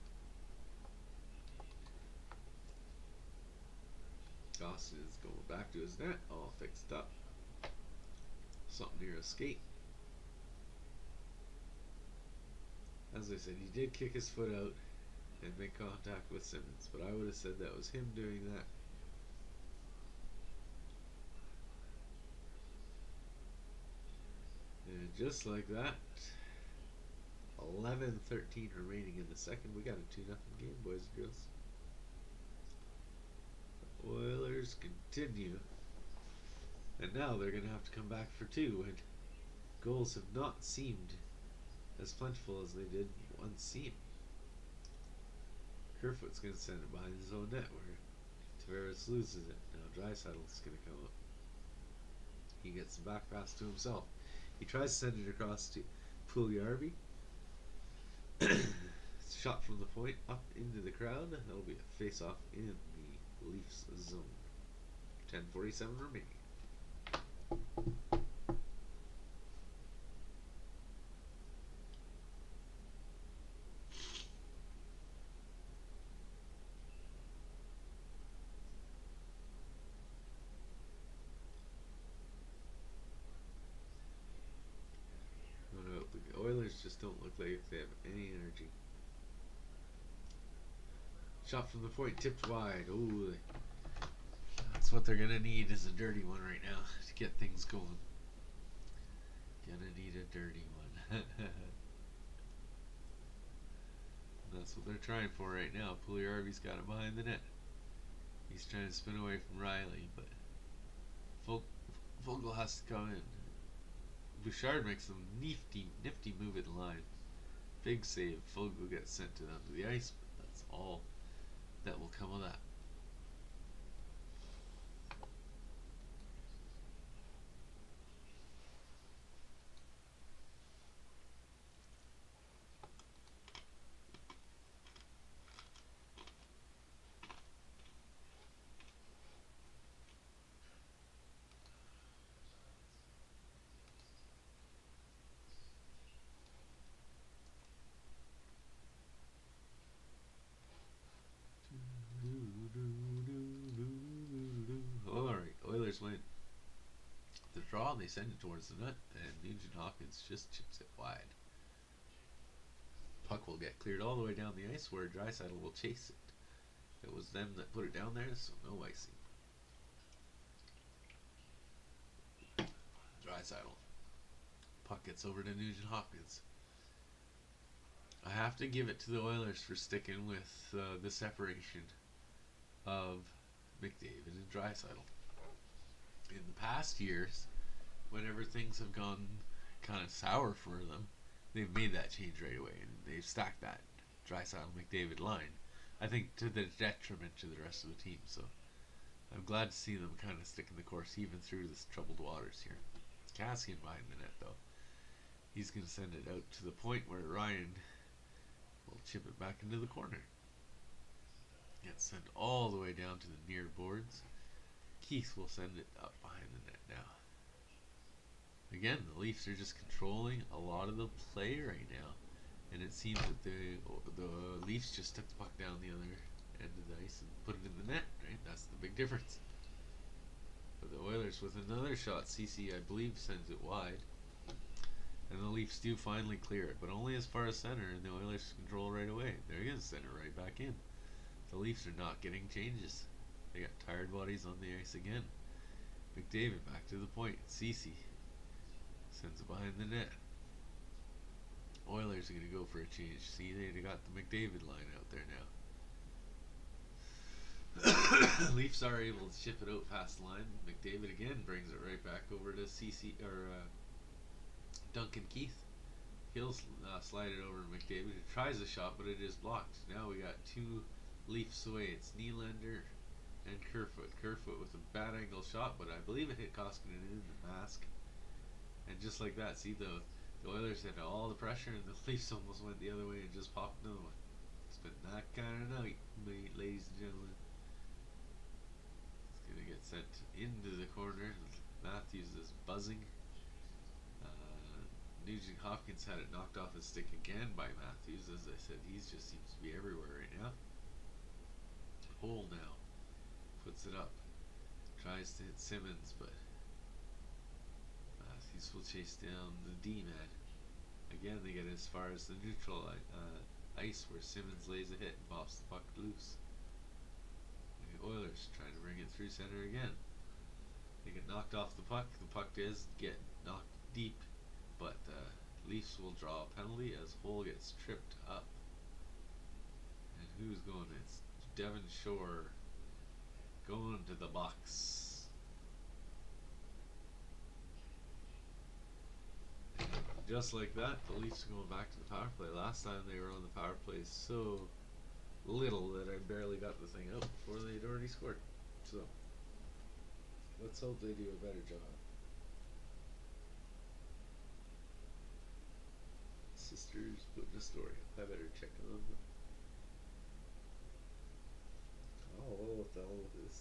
Austin is going back to his net, all fixed up. Something near a skate. As I said, he did kick his foot out and make contact with Simmons, but I would have said that was him doing that. And just like that, 11:13 remaining in the second. We got a 2-0 game, boys and girls. The Oilers continue. And now they're going to have to come back for two. And goals have not seemed as plentiful as they did once seen. Kerfoot's going to send it behind his own net where Tavares loses it. Now Draisaitl's going to come up. He gets the back pass to himself. He tries to send it across to Puljujärvi. Shot from the point up into the crowd. That'll be a face-off in the Leafs zone. 10:47 remaining. The Oilers just don't look like they have any energy. Shot from the point, tipped wide. Ooh, that's what they're gonna need is a dirty one right now to get things going. Gonna need a dirty one. That's what they're trying for right now. Puljujärvi's got it behind the net. He's trying to spin away from Riley, but Vogel has to come in. Bouchard makes some nifty move at the line. Big save. Vogel gets sent onto the ice, but that's all that will come of that. Alright, Oilers win the draw and they send it towards the net, and Nugent Hopkins just chips it wide. Puck will get cleared all the way down the ice where Draisaitl will chase it. It was them that put it down there, so no icing. Draisaitl. Puck gets over to Nugent Hopkins. I have to give it to the Oilers for sticking with the separation of McDavid and Draisaitl. In the past years, whenever things have gone kind of sour for them, they've made that change right away and they've stacked that Draisaitl McDavid line. I think to the detriment to the rest of the team. So I'm glad to see them kind of sticking the course even through this troubled waters here. Cassian behind the net though. He's going to send it out to the point where Ryan will chip it back into the corner. Gets sent all the way down to the near boards. Keith will send it up behind the net now. Again, the Leafs are just controlling a lot of the play right now. And it seems that the Leafs just took the puck down the other end of the ice and put it in the net, right? That's the big difference. But the Oilers with another shot, CC I believe sends it wide. And the Leafs do finally clear it, but only as far as center, and the Oilers control right away. They're going to send it right back in. The Leafs are not getting changes. They got tired bodies on the ice again. McDavid back to the point. CC sends it behind the net. Oilers are going to go for a change. See, they got the McDavid line out there now. Leafs are able to ship it out past the line. McDavid again brings it right back over to CC or Duncan Keith. He'll slide it over to McDavid, who tries a shot, but it is blocked. Now we got two Leafs away. It's Nylander and Kerfoot. Kerfoot with a bad angle shot, but I believe it hit Koskinen in the mask. And just like that, see the Oilers had all the pressure, and the Leafs almost went the other way and just popped another one. It's been that kind of night, ladies and gentlemen. It's gonna get sent into the corner. Matthews is buzzing. Nugent Hopkins had it knocked off his stick again by Matthews. As I said, he just seems to be everywhere right now. Hole now. Puts it up. Tries to hit Simmons, but Matthews will chase down the D-man. Again, they get as far as the neutral ice where Simmons lays a hit and pops the puck loose. The Oilers trying to bring it through center again. They get knocked off the puck. The puck does get knocked deep, but Leafs will draw a penalty as Hole gets tripped up. And who's going? It's Devon Shore going to the box. And just like that, the Leafs are going back to the power play. Last time they were on the power play so little that I barely got the thing out before they'd already scored. So let's hope they do a better job. Sisters putting a story. I better check on them. Oh, what the hell with this?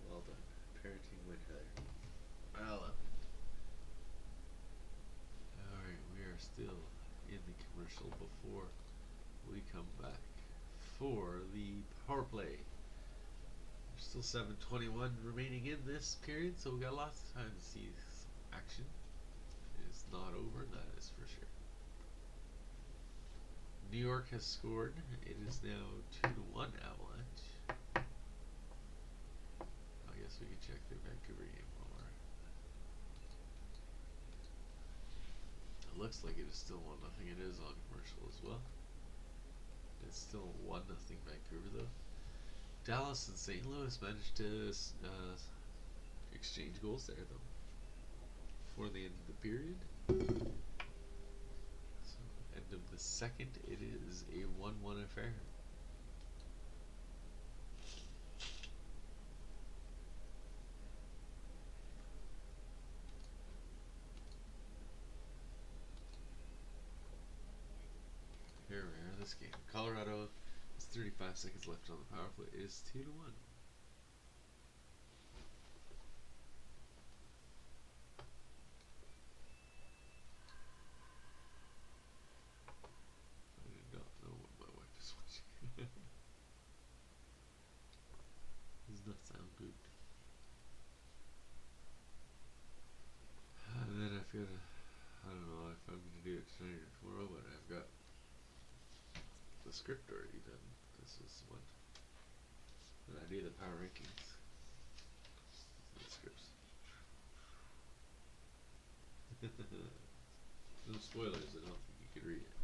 Well done. Parenting with Heather. Well done. Alright, we are still in the commercial before we come back for the power play. There's still 7:21 remaining in this period, so we got lots of time to see this action. It's not over, that is for sure. New York has scored. It is now 2-1 Avalanche. I guess we can check their Vancouver game while we're. It looks like it is still 1-0. It is on commercial as well. It's still 1-0 Vancouver though. Dallas and St. Louis managed to exchange goals there though. Before the end of the period. So, end of the second, it is a 1-1 affair. Here we are, this game. Colorado has 35 seconds left on the power play. It is 2-1. Does not sound good. And then I've got I don't know if I'm going to do it tonight or tomorrow, but I've got the script already done. This is one. And I do the power rankings. The scripts. No spoilers, I don't think you could read it.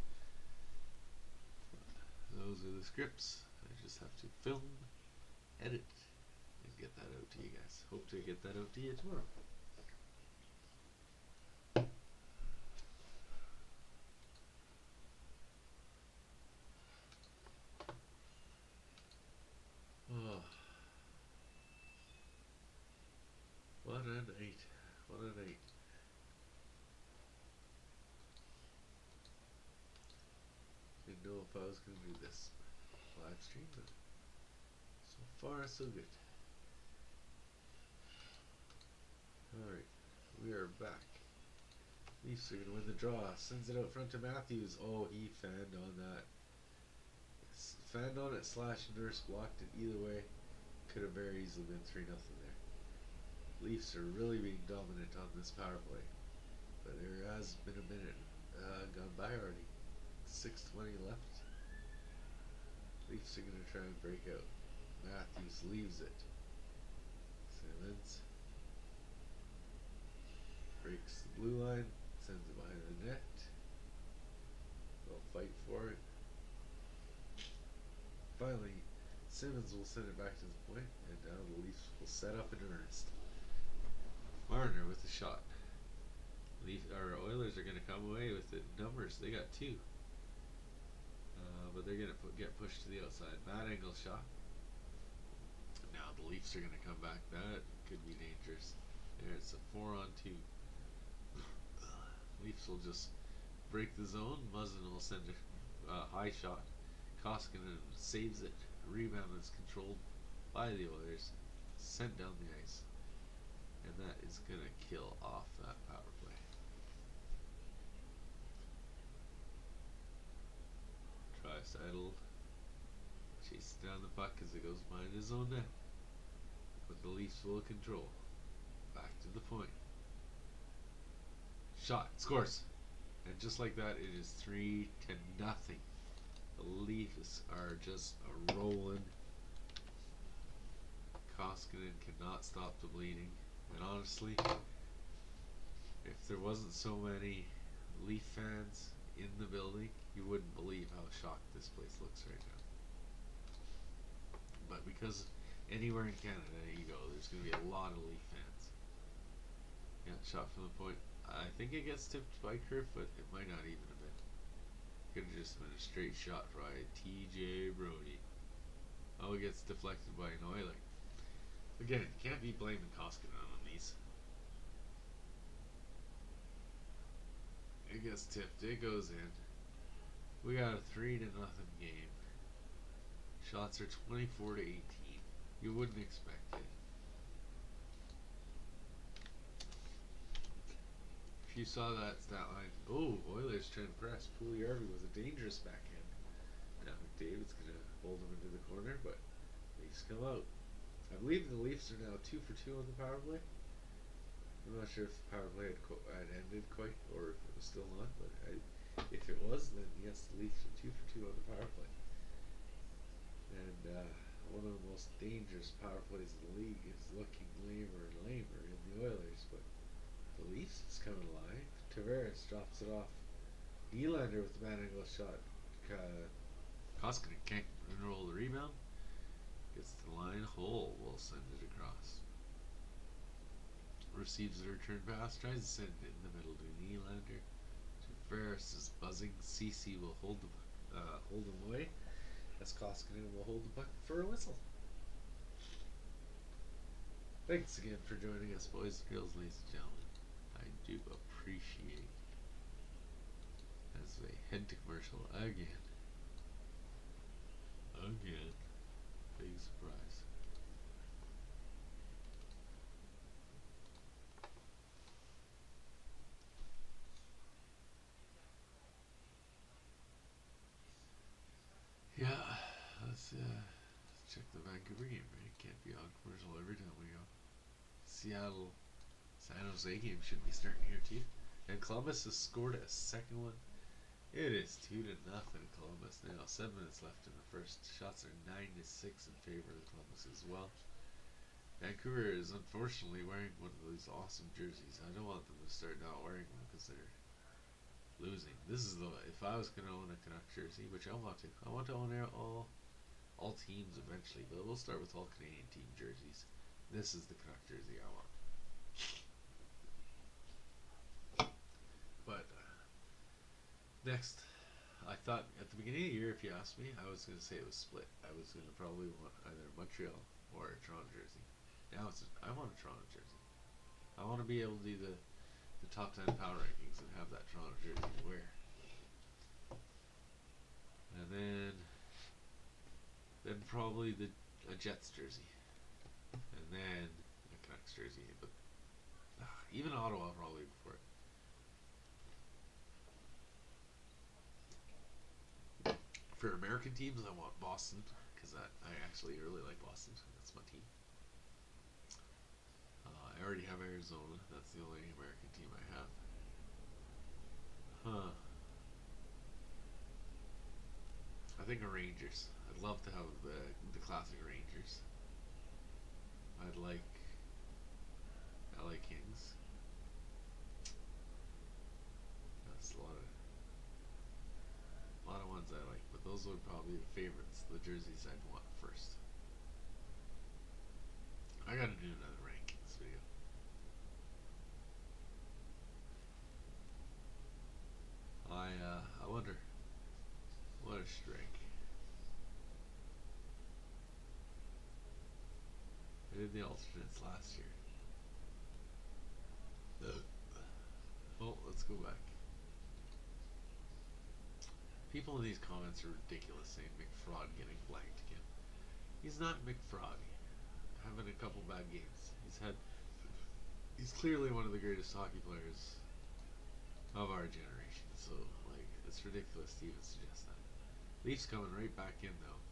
Those are the scripts. I just have to film, edit, and get that out to you guys. Hope to get that out to you tomorrow. Oh. What a night. What a night. Didn't know if I was going to do this live stream, but so far so good. Alright, we are back. Leafs are going to win the draw. Sends it out front to Matthews. Oh, he fanned on that. Fanned on it / Nurse blocked it. Either way, could have very easily been 3-0 there. Leafs are really being dominant on this power play. But there has been a minute gone by already. 6:20 left. Leafs are going to try and break out. Matthews leaves it. Simmons breaks the blue line, Sends it behind the net. They'll fight for it. Finally, Simmons will send it back to the point, and now the Leafs will set up in earnest. Marner with the shot. Oilers are going to come away with the numbers. They got two. But they're going to get pushed to the outside. Bad angle shot. Now the Leafs are going to come back. That could be dangerous. There, it's a 4-on-2. Leafs will just break the zone. Muzzin will send a high shot. Koskinen saves it. Rebound is controlled by the Oilers. Sent down the ice. And that is going to kill off that power play. Draisaitl chases down the puck as it goes behind his own net. But the Leafs will control. Back to the point. Shot. Scores. And just like that, it is 3-0. The Leafs are just rolling. Koskinen cannot stop the bleeding. And honestly, if there wasn't so many Leaf fans in the building, you wouldn't believe how shocked this place looks right now. But because anywhere in Canada you go, there's going to be a lot of Leaf fans. Yeah, shot from the point. I think it gets tipped by Kerfoot. It might not even have been. Could have just been a straight shot by TJ Brody. Oh, it gets deflected by an Oiler. Again, can't be blaming Koskinen on these. It gets tipped. It goes in. We got a 3-0 game. Shots are 24-18. You wouldn't expect it. If you saw that stat line, oh, Oilers trying to press. Puljujärvi was a dangerous backhand. Now McDavid's going to hold him into the corner, but Leafs come out. I believe the Leafs are now 2 for 2 on the power play. I'm not sure if the power play had ended quite, or if it was still not, but if it was, then yes, the Leafs are 2 for 2 on the power play. And one of the most dangerous power plays in the league is looking lamer and lamer in the Oilers, but the Leafs is coming alive. Tavares drops it off. Nylander with the bad angle shot. Koskinen can't control the rebound. Gets to the line. Hole will send it across. Receives the return pass. Tries to send it in the middle to Nylander. Tavares is buzzing. CC will hold him away. As Koskinen will hold the puck for a whistle. Thanks again for joining us, boys and girls, ladies and gentlemen. I do appreciate as they head to commercial again. Big surprise. Yeah, let's check the Vancouver game, right? Can't be on commercial every time we go. Seattle San Jose game should be starting here too. And Columbus has scored a second one. It is 2-0 Columbus now. 7 minutes left in the first. Shots are 9-6 in favor of Columbus as well. Vancouver is unfortunately wearing one of these awesome jerseys. I don't want them to start not wearing them because they're losing. This is if I was going to own a Canucks jersey, which I want to own all teams eventually, but we'll start with all Canadian team jerseys. This is the Canucks jersey I want. But next, I thought at the beginning of the year, if you asked me, I was going to say it was split. I was going to probably want either Montreal or a Toronto jersey. Now I want a Toronto jersey. I want to be able to do the top 10 power rankings and have that Toronto jersey to wear. And then probably a Jets jersey. And then a Canucks jersey. But even Ottawa probably before it. For American teams, I want Boston because I actually really like Boston. That's my team. I already have Arizona. That's the only American team I have. I think a Rangers. I'd love to have the classic Rangers. I'd like LA Kings. those would probably be the favorites, the jerseys I'd want first. I gotta do another rankings video. I wonder what I should rank. I did the alternates last year. Oh, let's go back. People in these comments are ridiculous saying McFraud getting blanked again. He's not McFraud. Having a couple bad games. He's clearly one of the greatest hockey players of our generation. So like it's ridiculous to even suggest that. Leafs coming right back in though.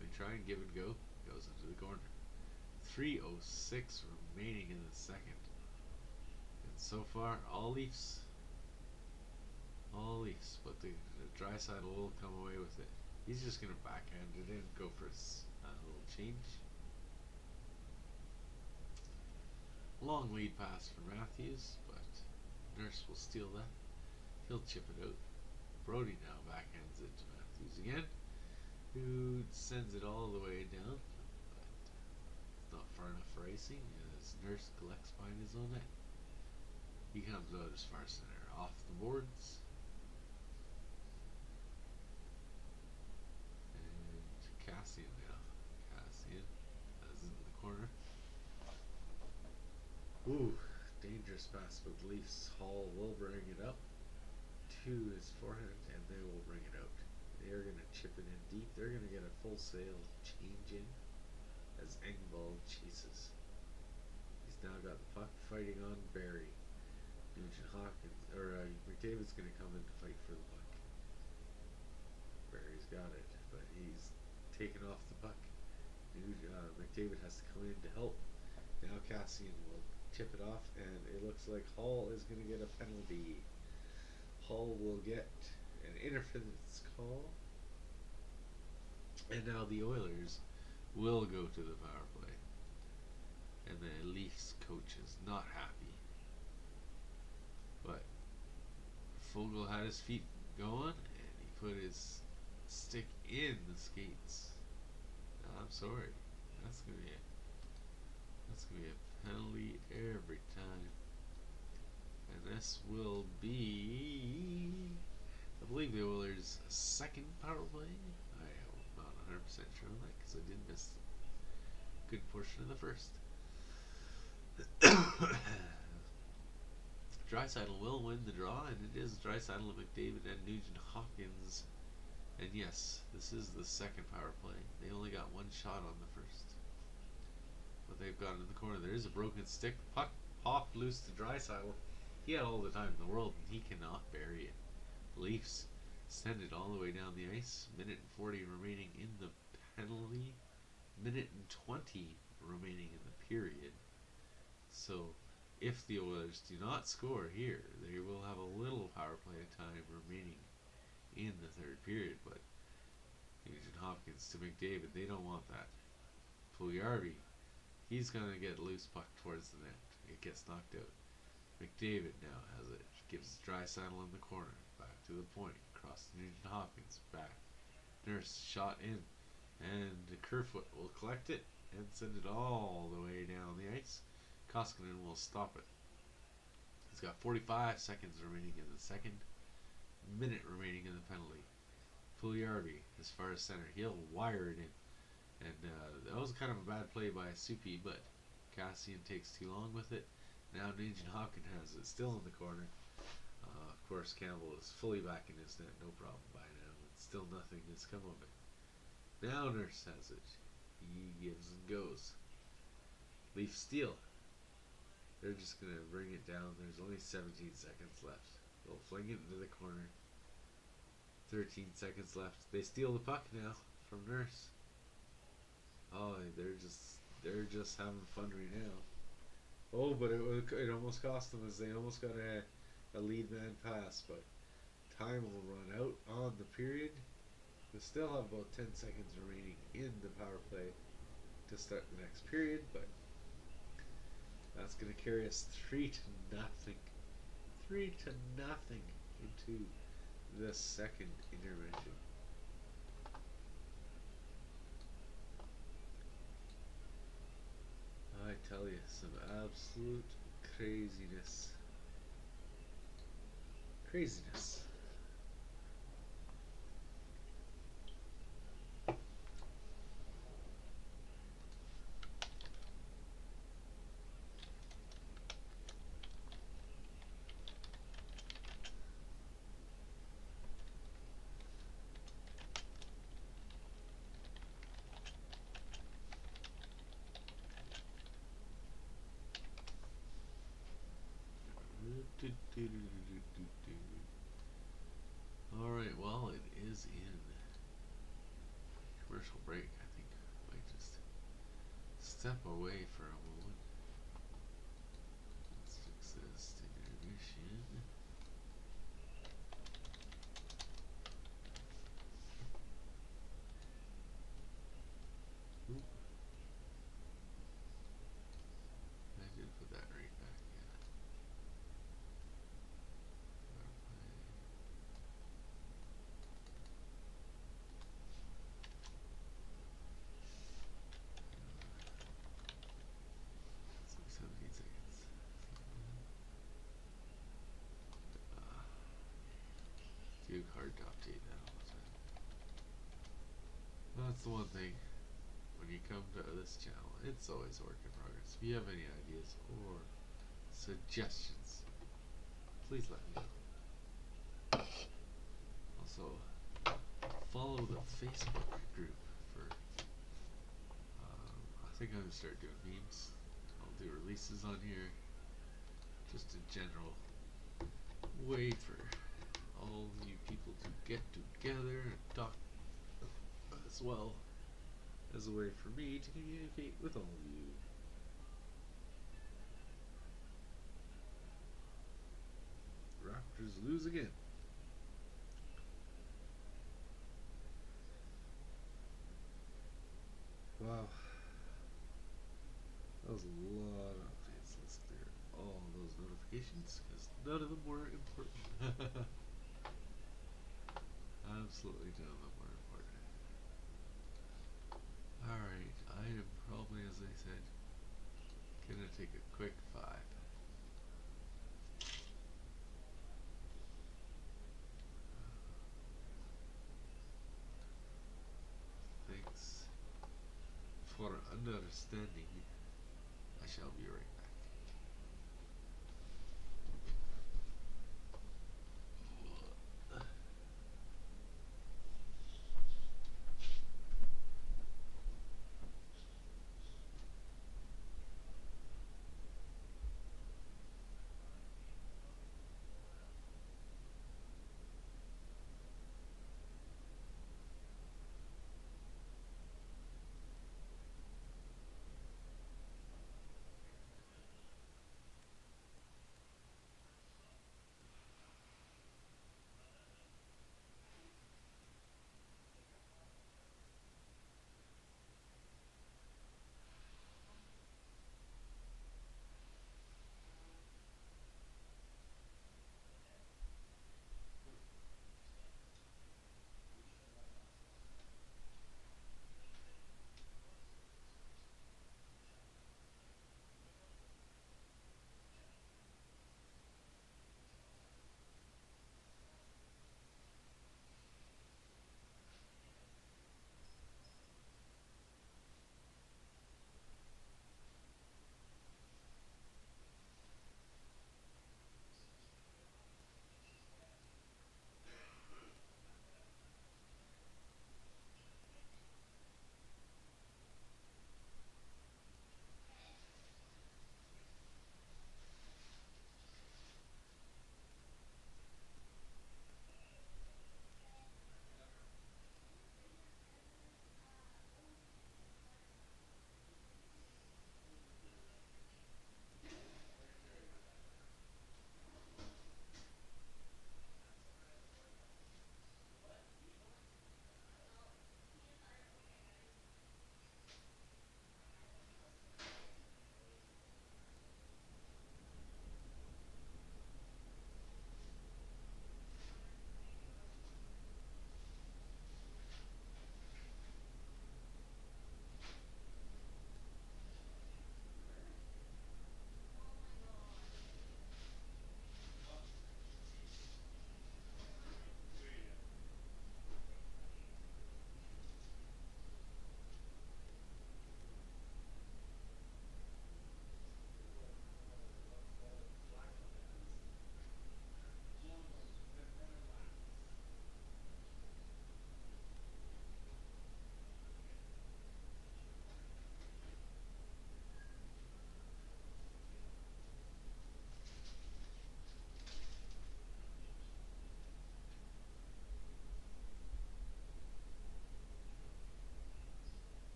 They try and give and go. Goes into the corner. 3:06 remaining in the second. And so far, all Leafs. All Leafs. But the Draisaitl will come away with it. He's just going to backhand it in, go for a little change. Long lead pass for Matthews, but Nurse will steal that. He'll chip it out. Brody now backhands it to Matthews again, who sends it all the way down. Not far enough for icing as Nurse collects behind his own net. He comes out as far center off the boards. And Cassian now. Cassian has it in the corner. Ooh, dangerous pass with Leafs. Hall will bring it up to his forehand and they will bring it out. They are going to chip it in deep. They're going to get a full sail change in. As Engvall chases. He's now got the puck fighting on Barry. Nugent Hopkins, or McDavid's going to come in to fight for the puck. Barry's got it, but he's taken off the puck. McDavid has to come in to help. Now Cassian will tip it off, and it looks like Hall is going to get a penalty. Hall will get an interference call. And now the Oilers will go to the power play. And the Leafs coach is not happy. But Fogle had his feet going and he put his stick in the skates. I'm sorry. That's gonna be a penalty every time. And this will be, I believe, the Oilers' second power play. I'm not 100% sure on that because I did miss a good portion of the first. Draisaitl will win the draw, and it is Draisaitl, McDavid, and Nugent Hopkins. And yes, this is the second power play. They only got one shot on the first. But they've got it in the corner. There is a broken stick. Puck popped loose to Draisaitl. He had all the time in the world, and he cannot bury it. Leafs send it all the way down the ice. Minute and 40 remaining in the penalty. Minute and 20 remaining in the period. So, if the Oilers do not score here, they will have a little power play time remaining in the third period. But Nugent Hopkins to McDavid, they don't want that. Puljujarvi, he's going to get loose puck towards the net. It gets knocked out. McDavid now has it. Gives Draisaitl in the corner. Back to the point. Across to Nugent Hopkins. Back. Nurse shot in. And Kerfoot will collect it and send it all the way down the ice. Koskinen will stop it. He's got 45 seconds remaining in the second. Minute remaining in the penalty. Puljujarvi as far as center. He'll wire it in. And that was kind of a bad play by Soupy, but Cassian takes too long with it. Now Nugent Hopkins has it, still in the corner. Of course, Campbell is fully back in his net, no problem by now. But still nothing has come of it. Now Nurse has it. He gives and goes. Leaf steal. They're just going to bring it down. There's only 17 seconds left. They'll fling it into the corner. 13 seconds left. They steal the puck now from Nurse. Oh, they're just having fun right now. Oh, but it almost cost them as they almost got a lead man pass, but time will run out on the period. We still have about 10 seconds remaining in the power play to start the next period, but that's going to carry us 3-0. 3-0 into the second intervention. Absolute craziness. Craziness. Alright, well, it is in commercial break. I think I might just step away for a moment. Let's fix this to intermission. Oop. I did put that right back in. It's like 17 seconds. Too hard to update that all the time. That's the one thing. When you come to this channel, it's always a work in progress. If you have any ideas or suggestions, please let me know. Also, follow the Facebook group for. I think I'm gonna start doing memes. I'll do releases on here. Just a general way for all you people to get together and talk, as well as a way for me to communicate with all of you. Raptors lose again. Wow. That was a lot of updates. Let's clear all those notifications because none of them were important. Absolutely none of them were important. Alright, I am probably, as I said, gonna take a quick 5. Thanks for understanding. I shall be right back.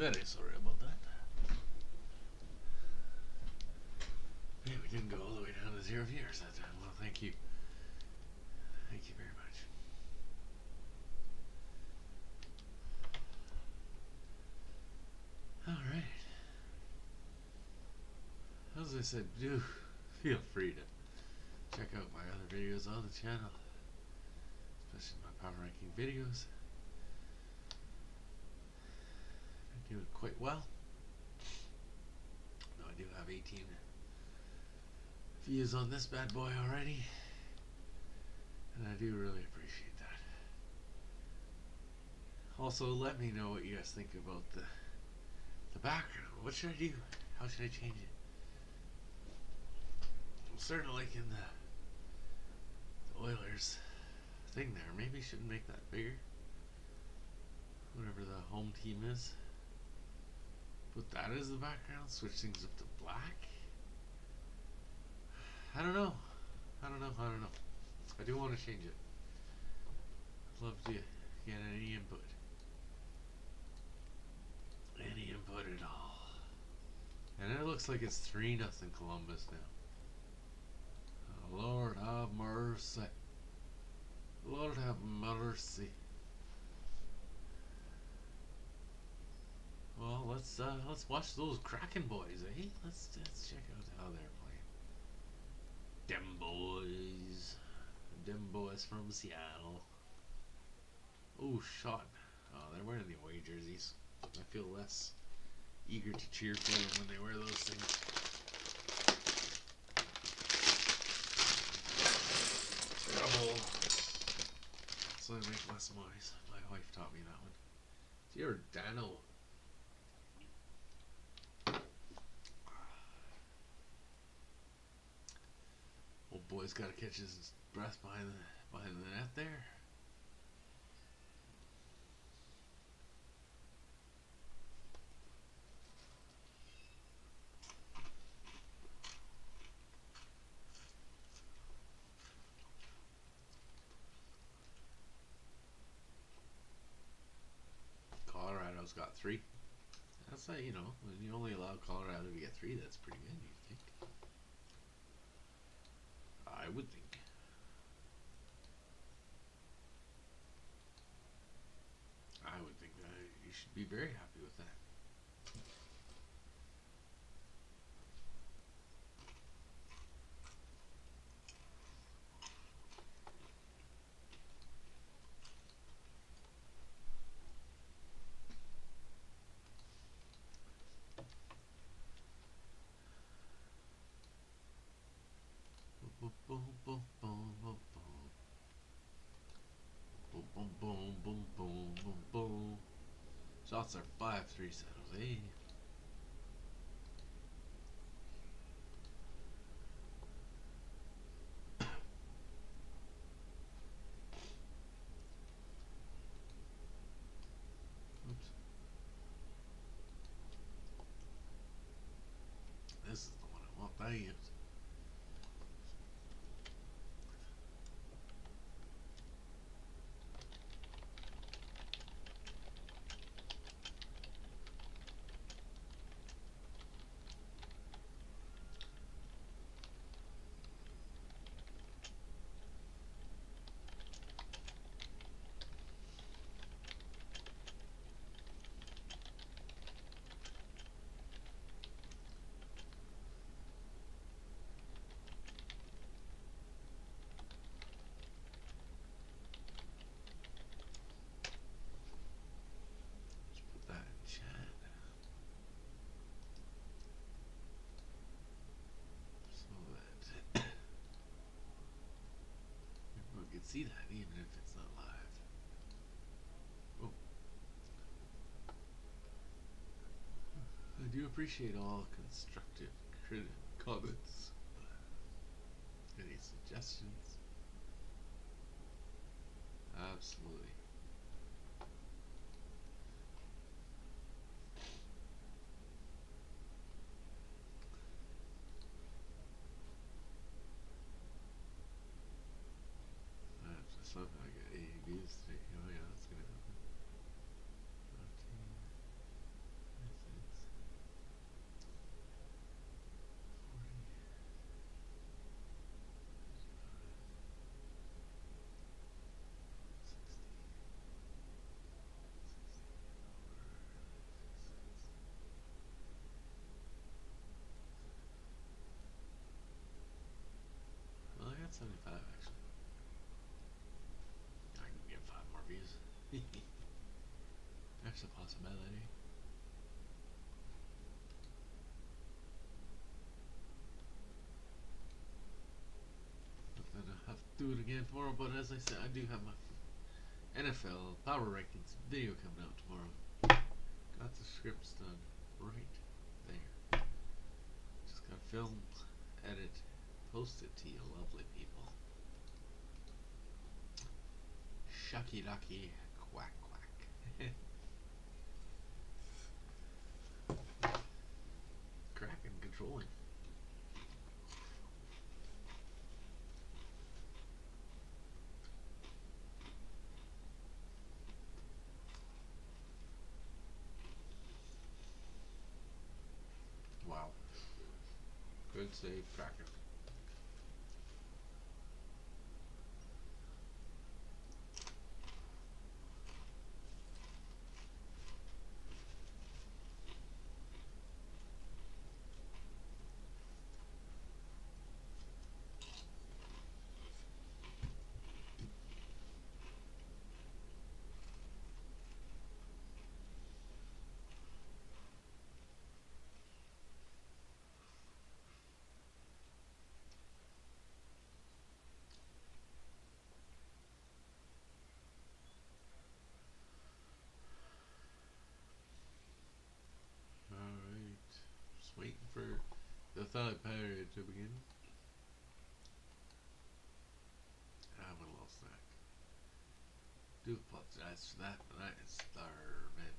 Very sorry about that. Hey, we didn't go all the way down to 0 viewers that time. Well, thank you. Thank you very much. Alright. As I said, do feel free to check out my other videos on the channel, especially my power ranking videos. I'm doing quite well. Now I do have 18 views on this bad boy already, and I do really appreciate that. Also, let me know what you guys think about the background. What should I do? How should I change it? I'm starting to like in the Oilers thing there. Maybe shouldn't make that bigger. Whatever the home team is. Put that as the background. Switch things up to black. I don't know. I don't know. I do want to change it. I'd love to get any input. Any input at all. And it looks like it's 3-0 Columbus now. Oh, Lord have mercy. Lord have mercy. Well, let's watch those Kraken boys, eh? Let's check out how they're playing. Them boys from Seattle. Oh, shot. Oh, they're wearing the away jerseys. I feel less eager to cheer for them when they wear those things. Trouble. So I make less noise. My wife taught me that one. Giordano. Old boy's got to catch his breath behind the net there. Colorado's got 3. That's like, you know, when you only allow Colorado to get 3, that's pretty good, you think? I would think. I would think that you should be very happy with that. Boom, boom, boom, boom, boom, boom, boom, boom, boom, boom, boom, boom. Shots are 5-3 San Jose. Oops. This is the one I want. That is. See that even if it's not live. Oh. I do appreciate all constructive comments. Any suggestions? Absolutely. Something I got 80 views today. Oh yeah, that's gonna happen. There's a possibility. But then I have to do it again tomorrow. But as I said, I do have my NFL Power Rankings video coming out tomorrow. Got the scripts done right there. Just gotta film, edit, post it to you lovely people. Shucky ducky, quack quack. Cracking, controlling. Wow. Good save, Kraken. Alright. Just waiting for the thought period to begin. Have a little snack. Do apologize for that, but I is starving.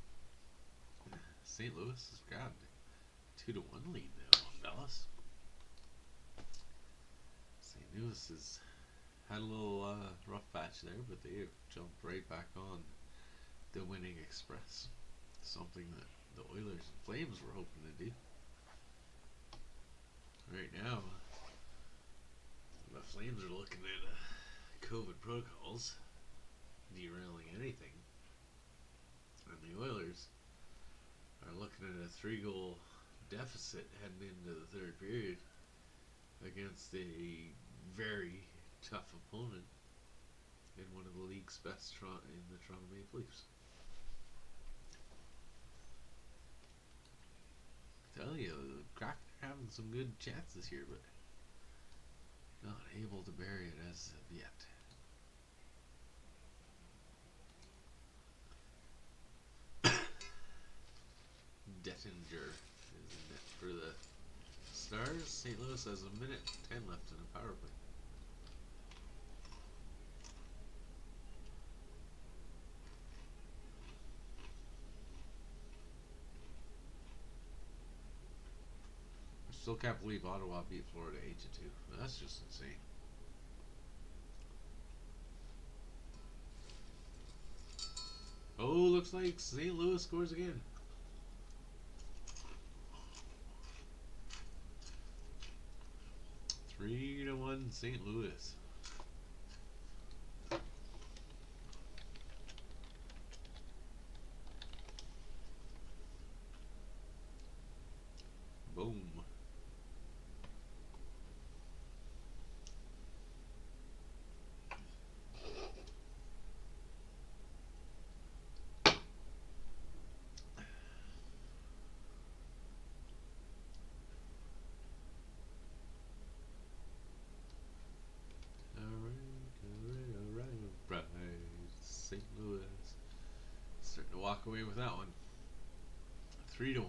St. Louis has grabbed a 2-1 lead now on Dallas. St. Louis has had a little rough patch there, but they have jumped right back on the winning express. Something that the Oilers and Flames were hoping to do. Right now, the Flames are looking at COVID protocols derailing anything, and the Oilers are looking at a 3-goal deficit heading into the third period against a very tough opponent in one of the league's best in the Toronto Maple Leafs. I tell you, the Kraken are having some good chances here, but not able to bury it as of yet. Dettinger is in net for the Stars. St. Louis has a minute 10 left in a power play. I still can't believe Ottawa beat Florida 8-2. That's just insane. Oh, looks like St. Louis scores again. 3-1 St. Louis. Boom. Alright. St. Louis starting to walk away with that one. 3-1.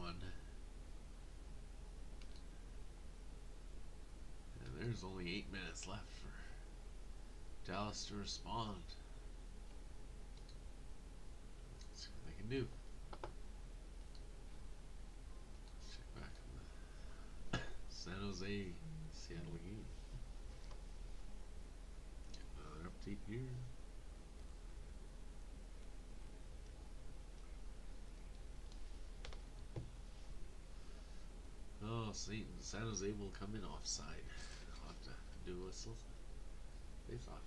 And there's only 8 minutes left for Dallas to respond. Let's see what they can do. Let's check back on the San Jose Seattle game. Get another update here. Oh, San Jose will come in offside. I'll have to do a whistle. Face off.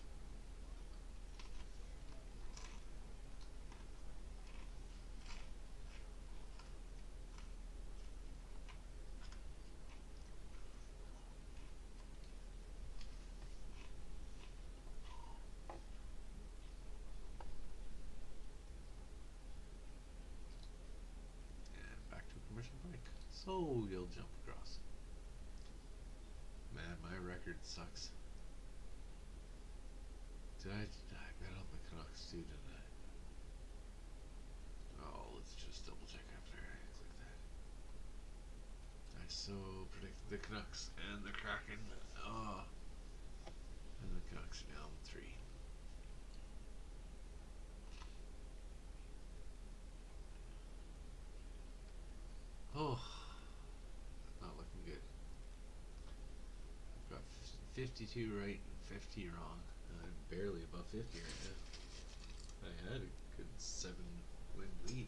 Oh, you'll jump across. Man, my record sucks. Did I bet on the Canucks too, didn't I? Oh, let's just double check after I click that. I so predicted the Canucks and the Kraken. Oh, and the Canucks are down 3. Oh, not looking good. I've got 52 right and 50 wrong. I'm barely above 50 right now. I had a good 7-win lead.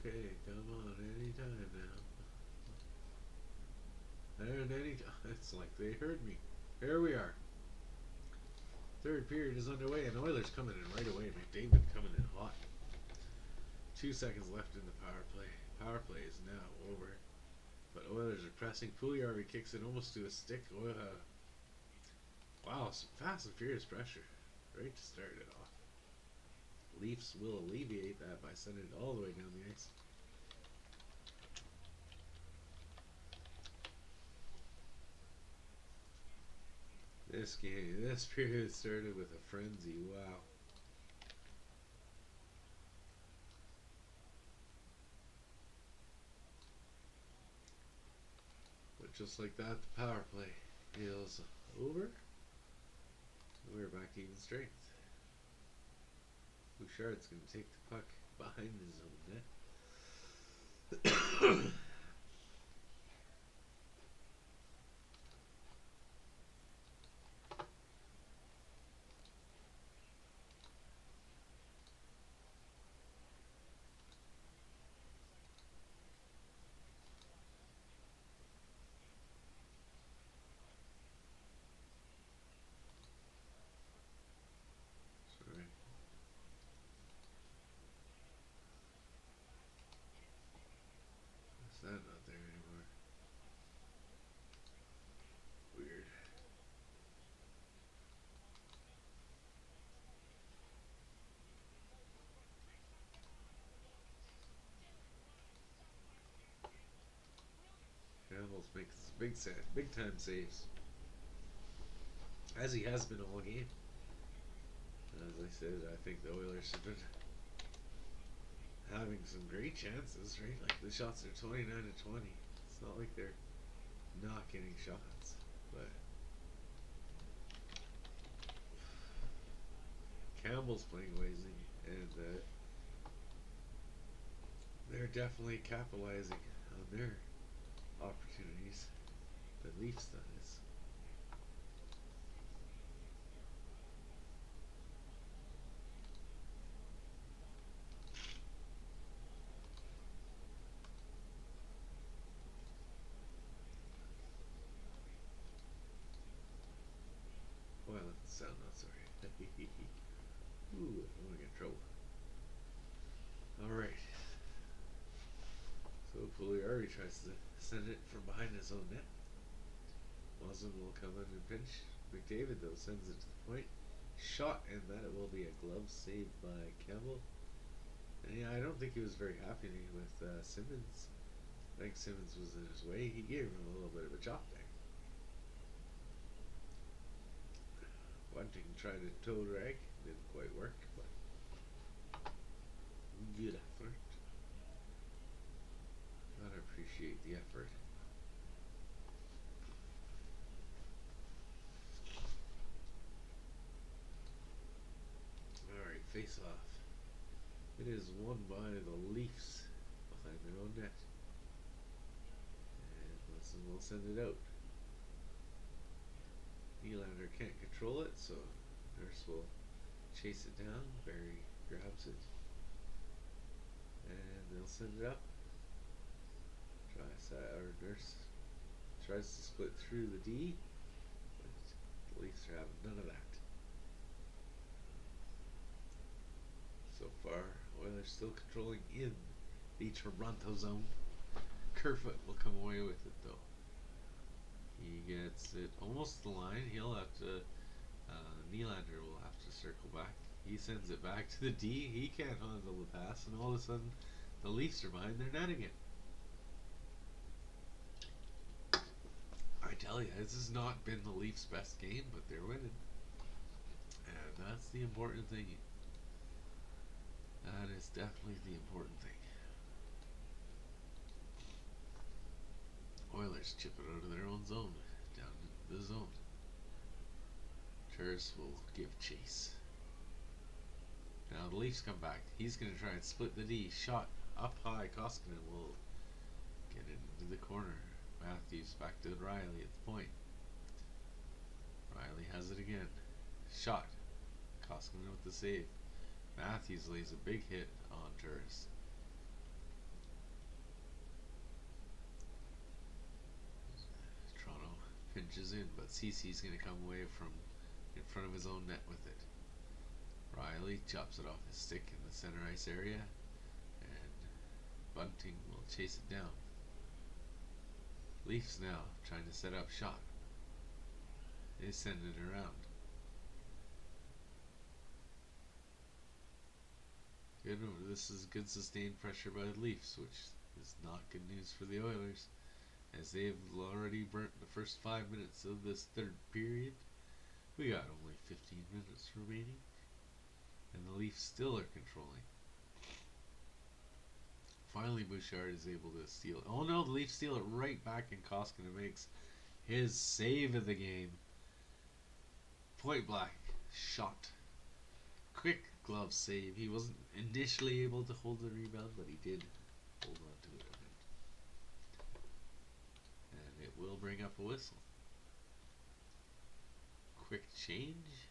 Okay, come on, anytime now. And it's like they heard me. Here we are. Third period is underway, and Oilers coming in right away. McDavid coming in hot. 2 seconds left in the power play. Power play is now over. But Oilers are pressing. Puljujärvi kicks it almost to a stick. Wow, some fast and furious pressure. Right to start it off. Leafs will alleviate that by sending it all the way down the ice. This period started with a frenzy. Wow. But just like that, the power play is over. We're back to even strength. Bouchard's going to take the puck behind his own net. Sorry. Is that not there anymore? Weird. Campbell's makes big time saves. As he has been all game. As I said, I think the Oilers have been having some great chances, right? Like the shots are 29 to 20. It's not like they're not getting shots, but Campbell's playing amazing, and they're definitely capitalizing on their opportunities. The Leafs, that is. Boy, let the sound not sorry. Ooh, I want to get in trouble. Alright. So Puljujärvi tries to send it from behind his own net. Muzzin will come in and pinch. McDavid, though, sends it to the point. Shot, and that will be a glove save by Campbell. And yeah, I don't think he was very happy with Simmons. I think Simmons was in his way. He gave him a little bit of a chop there. Bunting tried to toe drag. Didn't quite work, but good effort. Gotta appreciate the effort. Alright, face off. It is won by the Leafs behind their own net. And Wilson will send it out. Nylander can't control it, so Nurse will chase it down. Barry grabs it. And they'll send it up. Nurse tries to split through the D, but the Leafs are having none of that. Oilers still controlling in the Toronto zone. Kerfoot will come away with it though. He gets it almost the line. He'll have to. Nylander will have to circle back. He sends it back to the D. He can't handle the pass, and all of a sudden, the Leafs are behind their net again. I tell you, this has not been the Leafs' best game, but they're winning, and that's the important thing. That is definitely the important thing. Oilers chip it out of their own zone, down into the zone. Turris will give chase. Now the Leafs come back. He's going to try and split the D. Shot up high. Koskinen will get it into the corner. Matthews back to Riley at the point. Riley has it again. Shot. Koskinen with the save. Matthews lays a big hit on Turris. Toronto pinches in, but CC's going to come away from in front of his own net with it. Riley chops it off his stick in the center ice area, and Bunting will chase it down. Leafs now trying to set up shot. They send it around. Good. This is good sustained pressure by the Leafs, which is not good news for the Oilers, as they've already burnt the first 5 minutes of this third period. We got only 15 minutes remaining, and the Leafs still are controlling. Finally, Bouchard is able to steal it. Oh no, the Leafs steal it right back, and Koskinen makes his save of the game. Point blank shot. Quick glove save. He wasn't initially able to hold the rebound, but he did hold on to it. And it will bring up a whistle. Quick change.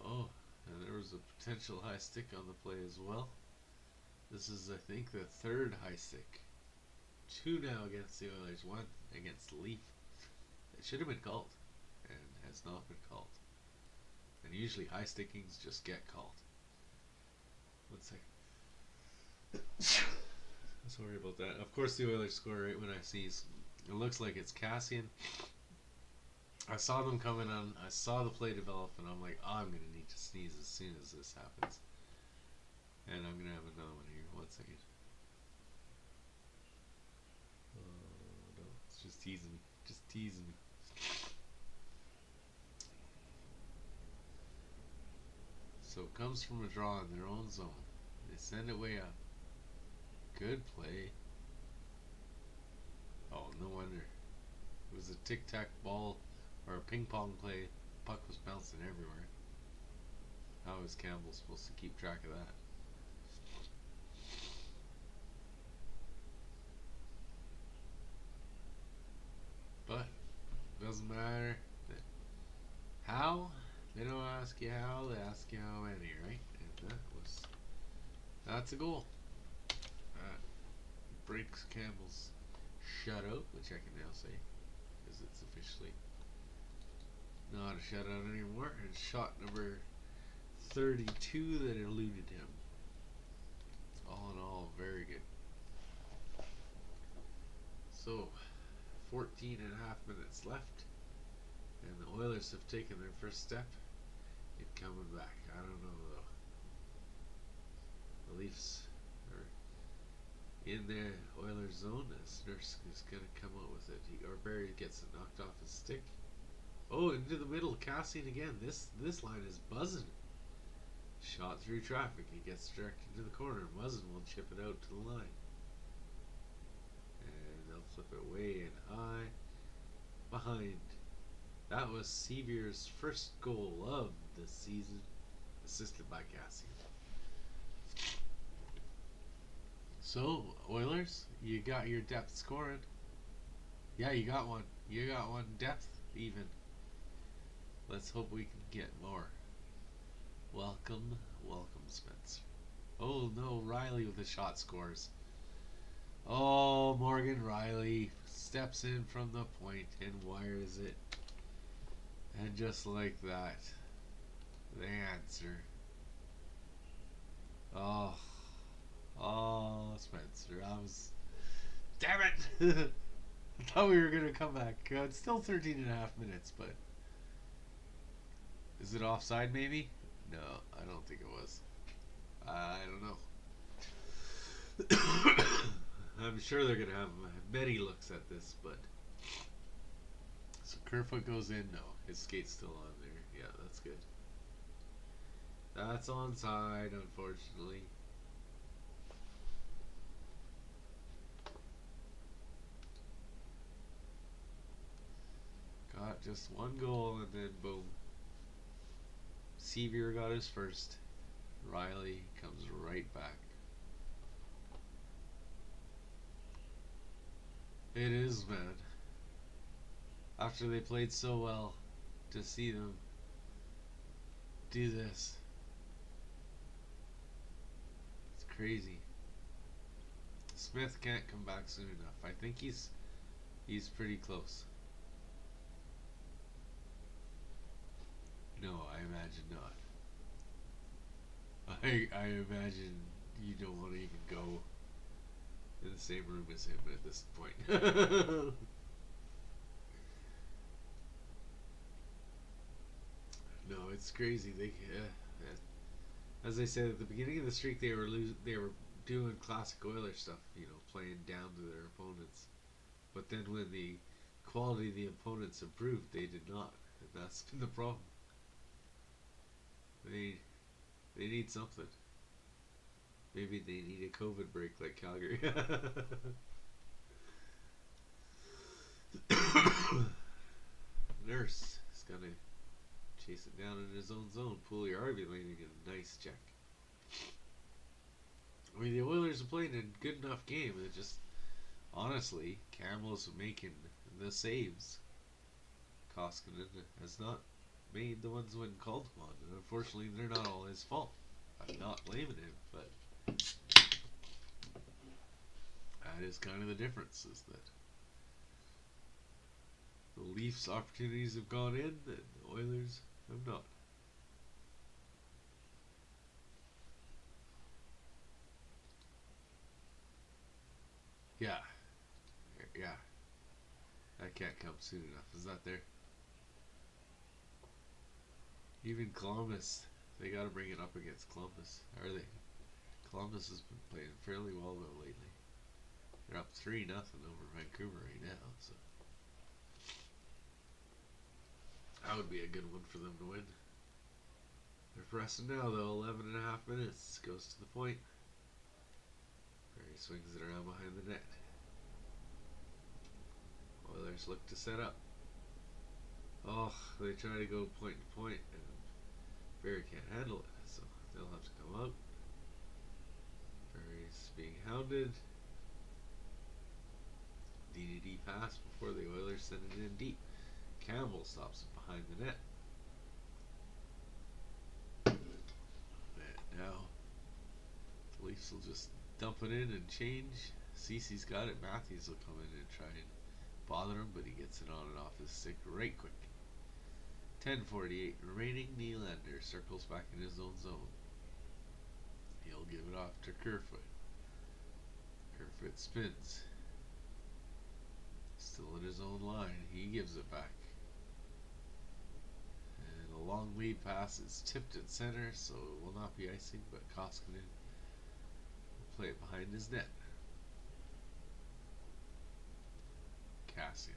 Oh, and there was a potential high stick on the play as well. This is, I think, the third high stick. 2 now against the Oilers, 1 against the Leaf. It should have been called, and has not been called. And usually high stickings just get called. 1 second. Sorry about that. Of course the Oilers score right when I see it looks like it's Cassian. I saw them coming on. I saw the play develop, and I'm like, oh, I'm going to need to sneeze as soon as this happens. And I'm going to have another one here. 1 second. Oh, no. It's just teasing me. Just teasing me. So it comes from a draw in their own zone. They send it way up. Good play. Oh, no wonder. It was a tic-tac ball or a ping-pong play. Puck was bouncing everywhere. How is Campbell supposed to keep track of that? But doesn't matter. How? They don't ask you how, they ask you how many, right? And that's a goal. That breaks Campbell's shutout, which I can now say, because it's officially not a shutout anymore. It's shot number 32 that eluded him. All in all, very good. So, 14 and a half minutes left, and the Oilers have taken their first step in coming back. I don't know though. The Leafs are in their Oilers zone as Nurse is going to come out with it. Or Barry gets it knocked off his stick. Oh, into the middle, Cassian again. This line is buzzing. Shot through traffic. He gets directed to the corner. Muzzin will chip it out to the line. And they'll flip it way and high. Behind. That was Seavier's first goal of the season, assisted by Cassian. So, Oilers, you got your depth scoring. Yeah, you got one. You got one depth even. Let's hope we can get more. Welcome, welcome, Spencer. Oh no, Riley with the shot scores. Oh, Morgan Riley steps in from the point and wires it. And just like that, the answer. Oh, oh, Spencer, I was. Damn it! I thought we were gonna come back. It's still 13 and a half minutes, but is it offside? Maybe. No, I don't think it was. I don't know. I'm sure they're gonna have many looks at this, but so Kerfoot goes in. No, his skate's still on there. Yeah, that's good. That's onside, unfortunately. Got just one goal and then boom. Sevier got his first. Riley comes right back. It is, man. After they played so well, to see them do this. It's crazy. Smith can't come back soon enough. I think he's pretty close. No, I imagine not. I imagine you don't want to even go in the same room as him at this point. No, it's crazy. As I said at the beginning of the streak, they were doing classic Oilers stuff, playing down to their opponents. But then when the quality of the opponents improved, they did not, and that's been the problem. They they need something. Maybe they need a COVID break like Calgary. Nurse is gonna chase it down in his own zone. Pugliarvi landing a nice check. I mean, the Oilers are playing a good enough game. It just, honestly, Campbell's making the saves. Koskinen has not made the ones when called upon. And unfortunately, they're not all his fault. I'm not blaming him, but that is kind of the difference, is that the Leafs' opportunities have gone in and the Oilers have not. Yeah. Yeah. That can't come soon enough. Is that there? Even Columbus, they got to bring it up against Columbus. Are they? Columbus has been playing fairly well though lately. They're up 3-0 over Vancouver right now, so that would be a good one for them to win. They're pressing now though. 11 and a half minutes goes to the point. Barry swings it around behind the net. Oilers look to set up. Oh, they try to go point to point, and Barry can't handle it, so they'll have to come out. Barry's being hounded. DDD pass before the Oilers send it in deep. Campbell stops it behind the net. And now the Leafs will just dump it in and change. Cece's got it. Matthews will come in and try and bother him, but he gets it on and off his stick right quick. 10:48 remaining. Nylander circles back in his own zone. He'll give it off to Kerfoot. Kerfoot spins. Still in his own line. He gives it back. And a long lead pass is tipped at center, so it will not be icing, but Koskinen will play it behind his net. Cassian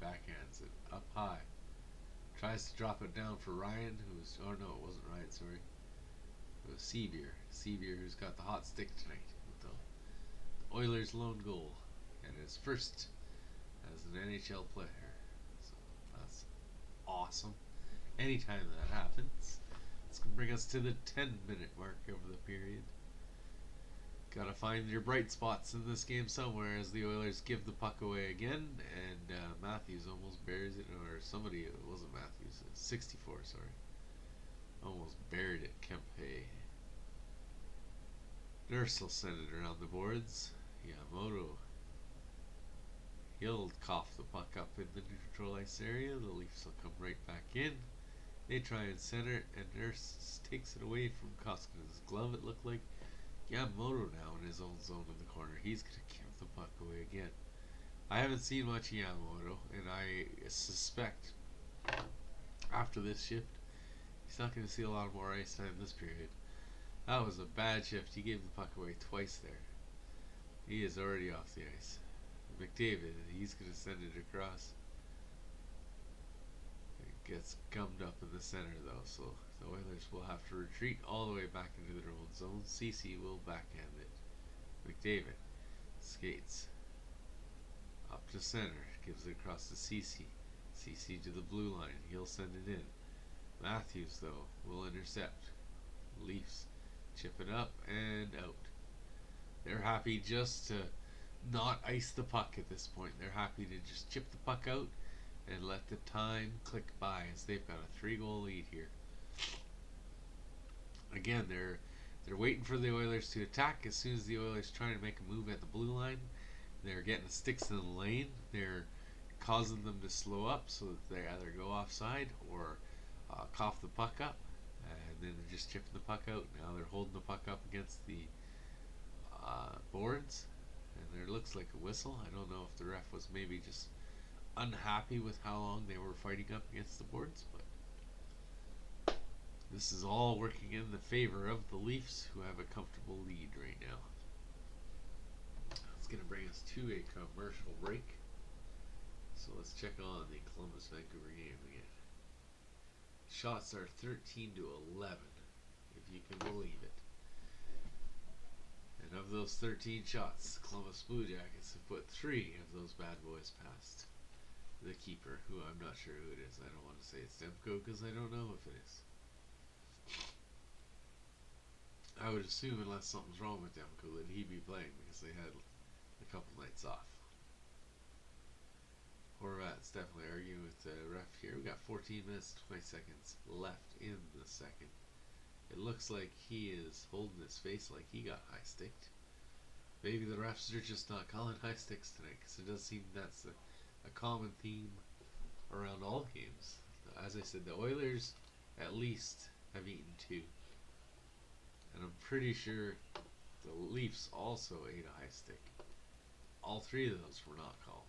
backhands it up high. Tries to drop it down for Ryan, who's... Oh, no, it wasn't Ryan, sorry. It was Sevier. Sevier, who's got the hot stick tonight with the Oilers' lone goal. And his first as an NHL player. So that's awesome. Anytime that happens, it's going to bring us to the 10-minute mark over the period. Gotta find your bright spots in this game somewhere as the Oilers give the puck away again, and Matthews almost buries it, or somebody, it wasn't Matthews, 64, sorry. Almost buried it, Kempe. Nurse will send it around the boards. Yamamoto, he'll cough the puck up in the neutral ice area. The Leafs will come right back in. They try and center it, and Nurse takes it away from Koskinen glove. It looked like Yamamoto now in his own zone in the corner. He's going to give the puck away again. I haven't seen much Yamamoto, and I suspect after this shift, he's not going to see a lot more ice time this period. That was a bad shift. He gave the puck away twice there. He is already off the ice. McDavid, he's going to send it across. It gets gummed up in the center though, so the Oilers will have to retreat all the way back into their own zone. CC will backhand it. McDavid skates up to center, gives it across to CC. CC to the blue line. He'll send it in. Matthews though will intercept. Leafs chip it up and out. They're happy just to not ice the puck at this point. They're happy to just chip the puck out and let the time click by as they've got a 3-goal lead here. Again, they're waiting for the Oilers to attack. As soon as the Oilers trying to make a move at the blue line, they're getting the sticks in the lane. They're causing them to slow up so that they either go offside or cough the puck up, and then they're just chipping the puck out. Now they're holding the puck up against the boards, and there looks like a whistle. I don't know if the ref was maybe just unhappy with how long they were fighting up against the boards, but this is all working in the favor of the Leafs, who have a comfortable lead right now. It's going to bring us to a commercial break, so let's check on the Columbus-Vancouver game again. Shots are 13-11, if you can believe it. And of those 13 shots, Columbus Blue Jackets have put 3 of those bad boys past the keeper, who I'm not sure who it is. I don't want to say it's Demko because I don't know if it is. I would assume, unless something's wrong with Demko, that he'd be playing because they had a couple nights off. Horvat's definitely arguing with the ref here. We got 14 minutes, 20 seconds left in the second. It looks like he is holding his face like he got high sticked. Maybe the refs are just not calling high sticks tonight, because it does seem that's a common theme around all games. As I said, the Oilers at least have eaten 2. And I'm pretty sure the Leafs also ate a high stick. All 3 of those were not called.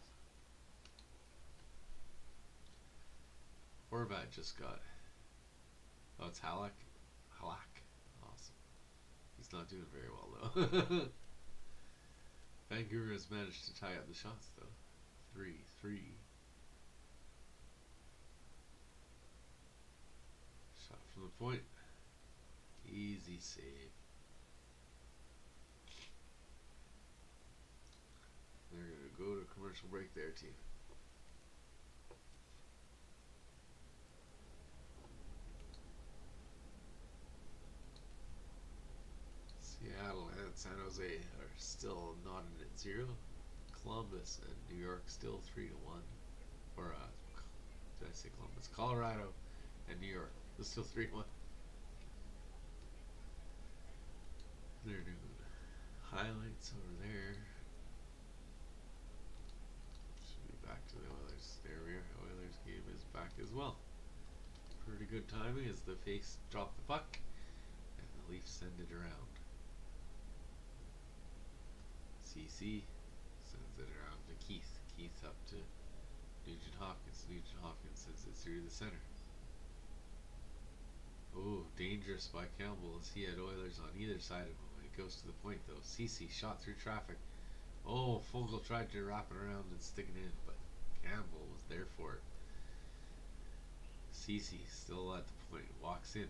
Horvat just got... Oh, it's Halak. Awesome. He's not doing very well, though. Vancouver has managed to tie up the shots, though. 3-3. Shot from the point. Easy save. They're going to go to commercial break there, team. Seattle and San Jose are still not in at 0. Columbus and New York still 3-1. Or did I say Columbus? Colorado and New York. They're still 3-1. They're doing highlights over there. Should be back to the Oilers. There we are. Oilers game is back as well. Pretty good timing as the face dropped the puck and the Leafs send it around. CC sends it around to Keith. Keith up to Nugent Hopkins. Nugent Hopkins sends it through the center. Oh, dangerous by Campbell as he had Oilers on either side of him. When it goes to the point though, CC shot through traffic. Oh, Fogle tried to wrap it around and stick it in, but Campbell was there for it. CC still at the point, walks in.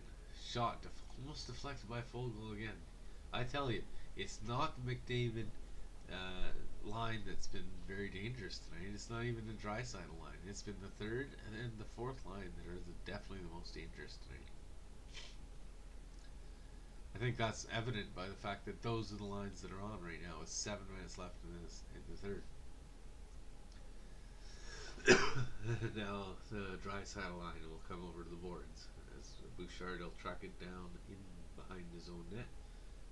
Shot almost deflected by Fogle again. I tell you, it's not the McDavid line that's been very dangerous tonight. It's not even the Draisaitl line. It's been the third and then the fourth line that are definitely the most dangerous tonight. I think that's evident by the fact that those are the lines that are on right now with 7 minutes left in the third. Now the Draisaitl line will come over to the boards as Bouchard will track it down in behind his own net.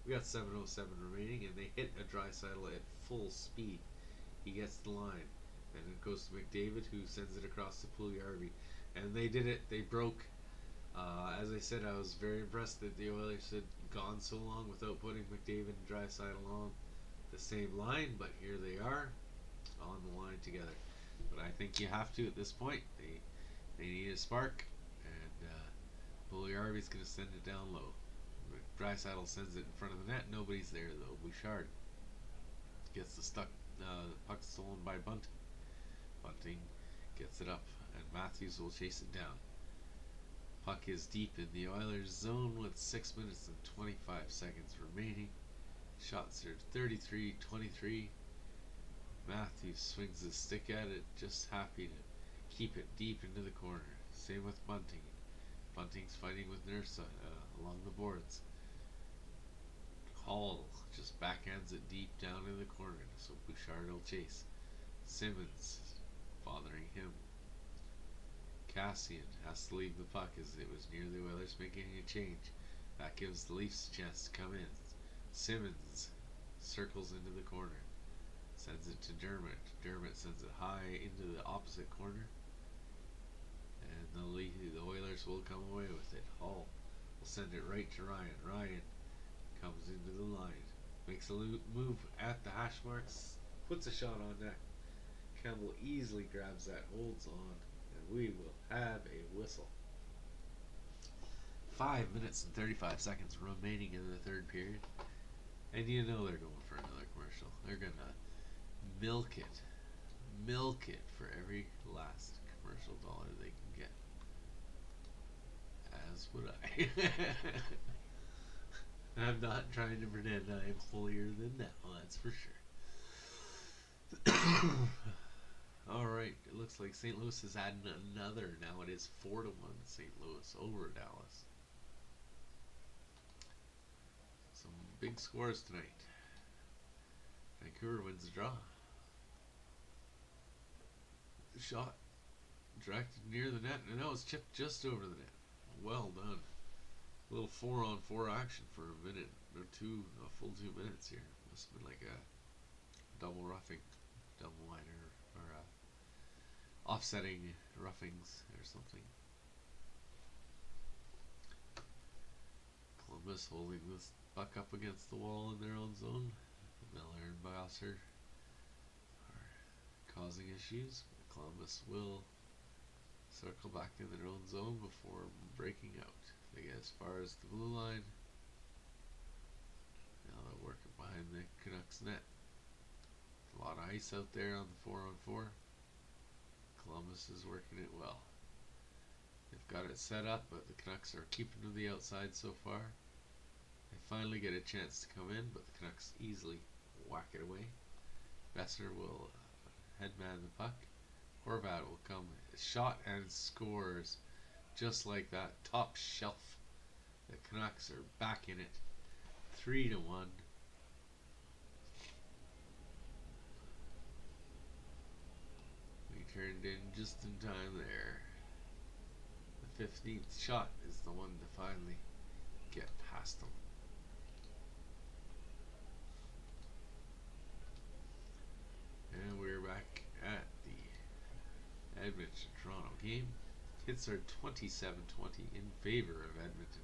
We got 7:07 remaining, and they hit a Draisaitl at full speed. He gets the line, and it goes to McDavid, who sends it across to Puljujarvi. And they did it. They broke As I said, I was very impressed that the Oilers had gone so long without putting McDavid and Draisaitl on the same line, but here they are on the line together. But I think you have to at this point. They need a spark, and Puljujärvi's going to send it down low. Draisaitl sends it in front of the net. Nobody's there though. Bouchard gets the puck stolen by Bunting. Bunting gets it up, and Matthews will chase it down. Puck is deep in the Oilers zone with 6 minutes and 25 seconds remaining. Shots are 33-23. Matthews swings his stick at it, just happy to keep it deep into the corner. Same with Bunting. Bunting's fighting with Nurse along the boards. Hall just backhands it deep down in the corner, so Bouchard will chase. Simmons bothering him. Cassian has to leave the puck as it was near the Oilers making a change. That gives the Leafs a chance to come in. Simmons circles into the corner. Sends it to Dermott. Dermott sends it high into the opposite corner. And the Oilers will come away with it. Hall will send it right to Ryan. Ryan comes into the line. Makes a move at the hash marks. Puts a shot on net. Campbell easily grabs that, holds on, and we will have a whistle. 5 minutes and 35 seconds remaining in the third period. And you know they're going for another commercial. They're going to milk it for every last commercial dollar they can get. As would I. I'm not trying to pretend I am holier than thou, that's for sure. Alright, it looks like St. Louis has added another. Now it is 4-1 St. Louis over Dallas. Some big scores tonight. Vancouver wins the draw. Shot directed near the net, and that was chipped just over the net. Well done. A little 4-on-4 action for a minute or two, a full 2 minutes here. Must have been like a double roughing, double minor, or offsetting roughings or something. Columbus holding this puck up against the wall in their own zone. Miller and Bosser are causing issues. Columbus will circle back in their own zone before breaking out. They get as far as the blue line. Now they're working behind the Canucks net. A lot of ice out there on the 4-on-4. Columbus is working it well. They've got it set up, but the Canucks are keeping to the outside so far. They finally get a chance to come in, but the Canucks easily whack it away. Besser will headman the puck. Horvat will come, shot and scores. Just like that, top shelf. The Canucks are back in it. 3-1. We turned in just in time there. The 15th shot is the one to finally get past them. And we're back at the Edmonton-Toronto game. Hits are 27-20 in favor of Edmonton.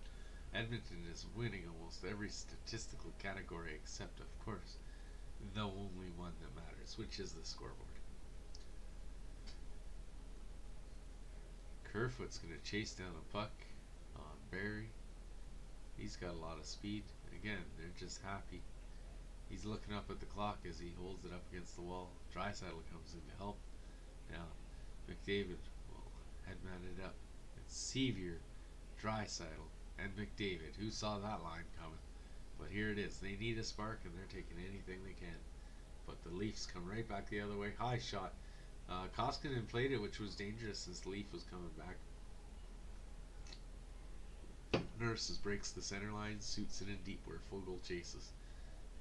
Edmonton is winning almost every statistical category except, of course, the only one that matters, which is the scoreboard. Kerfoot's going to chase down a puck on Barry. He's got a lot of speed. Again, they're just happy. He's looking up at the clock as he holds it up against the wall. Draisaitl comes in to help. Now, McDavid will headman it up. It's Sevier, Draisaitl, and McDavid. Who saw that line coming? But here it is. They need a spark, and they're taking anything they can. But the Leafs come right back the other way. High shot. Koskinen played it, which was dangerous since the Leaf was coming back. Nurses breaks the center line, suits it in deep where Fogle chases.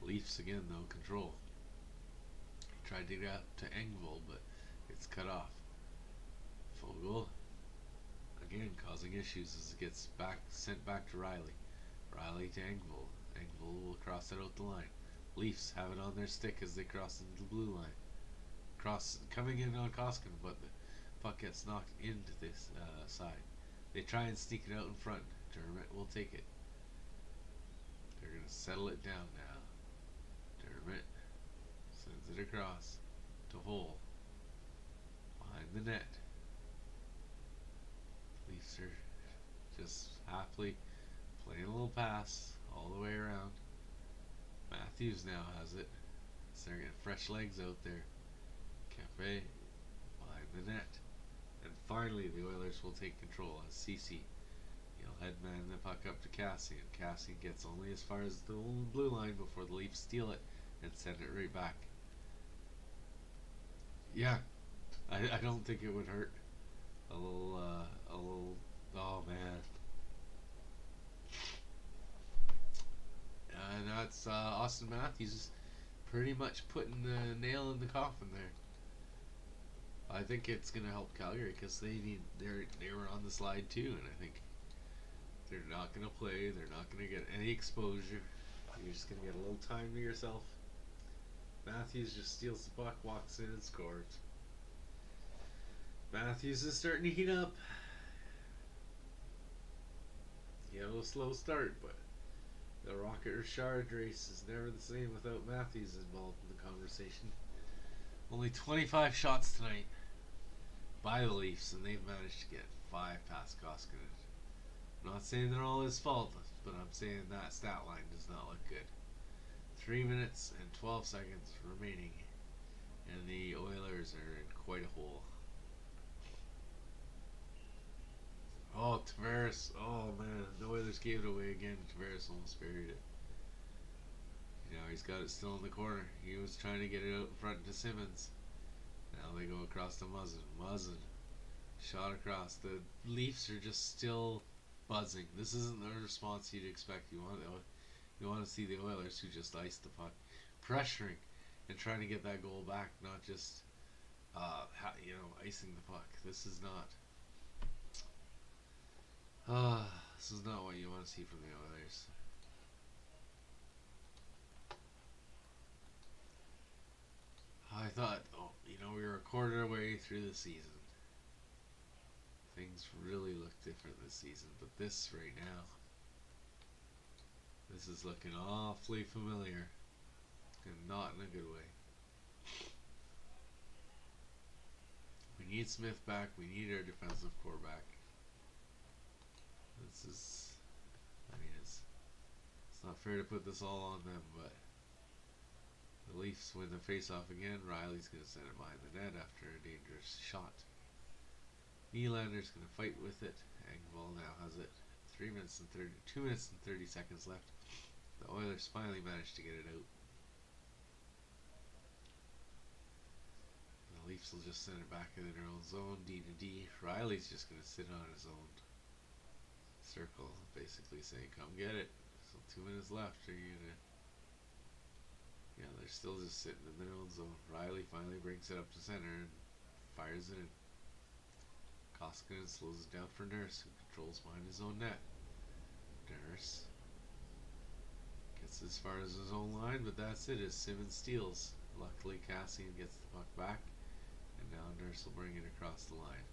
Leafs again, though, control. Tried to get out to Engvall, but it's cut off. Fogle again causing issues as it gets sent back to Riley. Riley to Engvall. Engvall will cross it out the line. Leafs have it on their stick as they cross into the blue line. Coming in on Koskinen, but the puck gets knocked into this side. They try and sneak it out in front. Dermott will take it. They're going to settle it down now. Dermott sends it across to Hole. Behind the net. Leafs are just happily playing a little pass all the way around. Matthews now has it. So they're getting fresh legs out there. Cafe behind the net. And finally the Oilers will take control as Ceci. He'll headman the puck up to Cassie, and Cassie gets only as far as the blue line before the Leafs steal it and send it right back. Yeah, I don't think it would hurt. A little, oh man. And that's Austin Matthews pretty much putting the nail in the coffin there. I think it's gonna help Calgary because they were on the slide too, and I think they're not gonna play. They're not gonna get any exposure. You're just gonna get a little time to yourself. Matthews just steals the puck, walks in, and scores. Matthews is starting to heat up. He had a slow start, but the Rocket Richard race is never the same without Matthews involved in the conversation. Only 25 shots tonight by the Leafs, and they've managed to get 5 past Koskinen. I'm not saying they're all his fault, but I'm saying that stat line does not look good. 3 minutes and 12 seconds remaining, and the Oilers are in quite a hole. Oh, Tavares. Oh, man. The Oilers gave it away again. Tavares almost buried it. You know, he's got it still in the corner. He was trying to get it out in front to Simmons. Now they go across to Muzzin. Muzzin. Shot across. The Leafs are just still buzzing. This isn't the response you'd expect. You want to see the Oilers who just iced the puck. Pressuring and trying to get that goal back. Not just, icing the puck. This is not... this is not what you want to see from the Oilers. I thought, we were a quarter way through the season. Things really look different this season, but this right now, this is looking awfully familiar, and not in a good way. We need Smith back. We need our defensive core back. This is, it's not fair to put this all on them, but the Leafs win the face-off again. Riley's going to send it behind the net after a dangerous shot. Nylander's going to fight with it. Engvall now has it. 2 minutes and 30 seconds left. The Oilers finally managed to get it out. The Leafs will just send it back in their own zone, D to D. Riley's just going to sit on his own circle, basically saying, come get it. So 2 minutes left. Are you going to... Yeah, they're still just sitting in their own zone. Riley finally brings it up to center and fires it in. Koskinen slows it down for Nurse, who controls behind his own net. Nurse gets as far as his own line, but that's it as Simmons steals. Luckily, Cassian gets the puck back, and now Nurse will bring it across the line.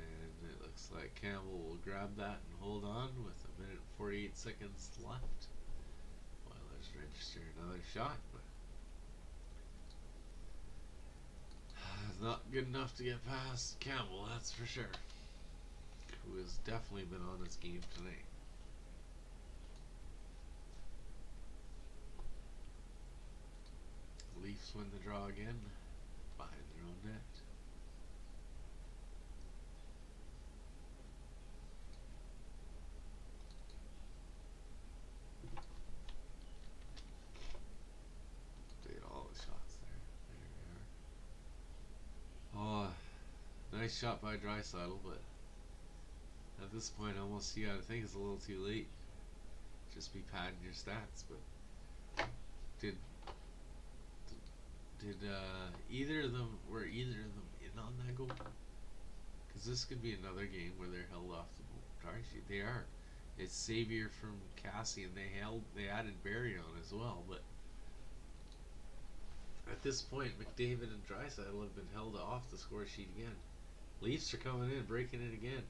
And it looks like Campbell will grab that and hold on with 1 minute and 48 seconds left. Oilers register another shot, but not good enough to get past Campbell, that's for sure. Who has definitely been on this game tonight. Leafs win the draw again behind their own net. Did all the shots there. There we are. Oh, nice shot by Draisaitl, but at this point, almost you gotta think it's a little too late. Just be padding your stats, but did either of them in on that goal? Because this could be another game where they're held off the target sheet. They are. It's Xavier from Cassie, and they added Barry on as well. But at this point, McDavid and Draisaitl have been held off the score sheet again. Leafs are coming in, breaking it again.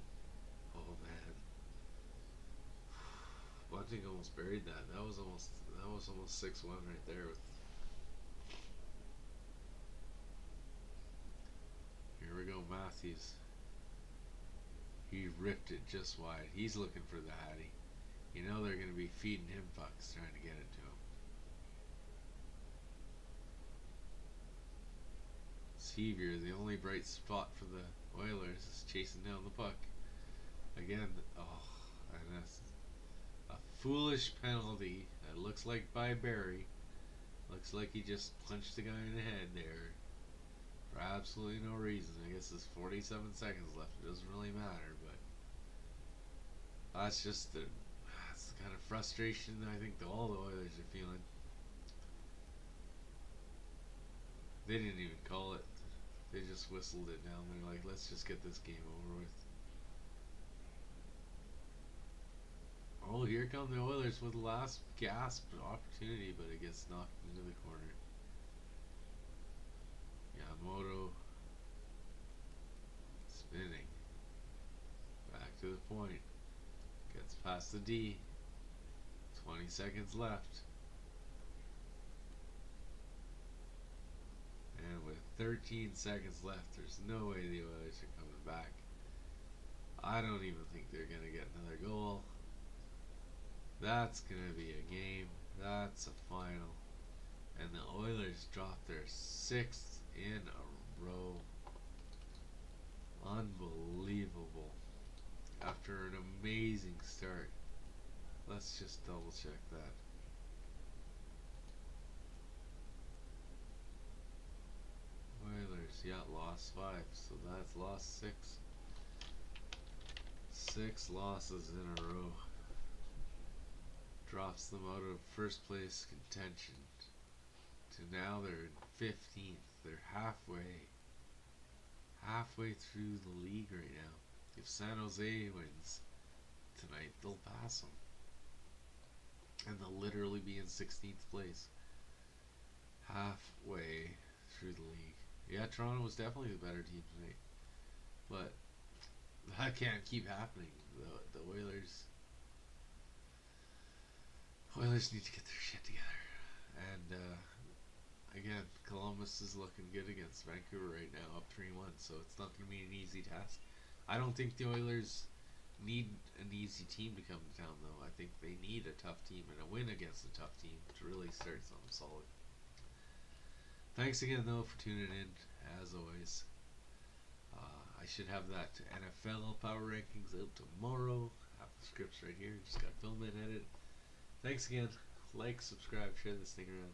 Oh man, Bunting almost buried that. That was almost 6-1 right there. Here we go, Matthews. He ripped it just wide. He's looking for the Hattie. You know they're going to be feeding him pucks, trying to get it to him. Sevier, the only bright spot for the Oilers, is chasing down the puck. Again, oh, and that's a foolish penalty. It looks like by Barry. Looks like he just punched the guy in the head there for absolutely no reason. I guess there's 47 seconds left. It doesn't really matter, but that's the kind of frustration I think all the Oilers are feeling. They didn't even call it. They just whistled it down. They're like, let's just get this game over with. Oh, here come the Oilers with the last gasp opportunity, but it gets knocked into the corner. Yamamoto spinning. Back to the point. Gets past the D. 20 seconds left. And with 13 seconds left, there's no way the Oilers are coming back. I don't even think they're going to get another goal. That's going to be a game. That's a final. And the Oilers dropped their 6th in a row. Unbelievable. After an amazing start. Let's just double check that. Oilers, yeah, lost 5. So that's lost 6. 6 losses in a row. Drops them out of first place contention to now they're in 15th. They're halfway through the league right now. If San Jose wins tonight, they'll pass them, and they'll literally be in 16th place, halfway through the league. Yeah, Toronto was definitely the better team tonight, but that can't keep happening. The Oilers need to get their shit together. And again, Columbus is looking good against Vancouver right now, up 3-1. So it's not going to be an easy task. I don't think the Oilers need an easy team to come to town, though. I think they need a tough team and a win against a tough team to really start something solid. Thanks again, though, for tuning in, as always. I should have that NFL Power Rankings out tomorrow. I have the scripts right here. Just got to film and edit. Thanks again. Like, subscribe, share this thing around.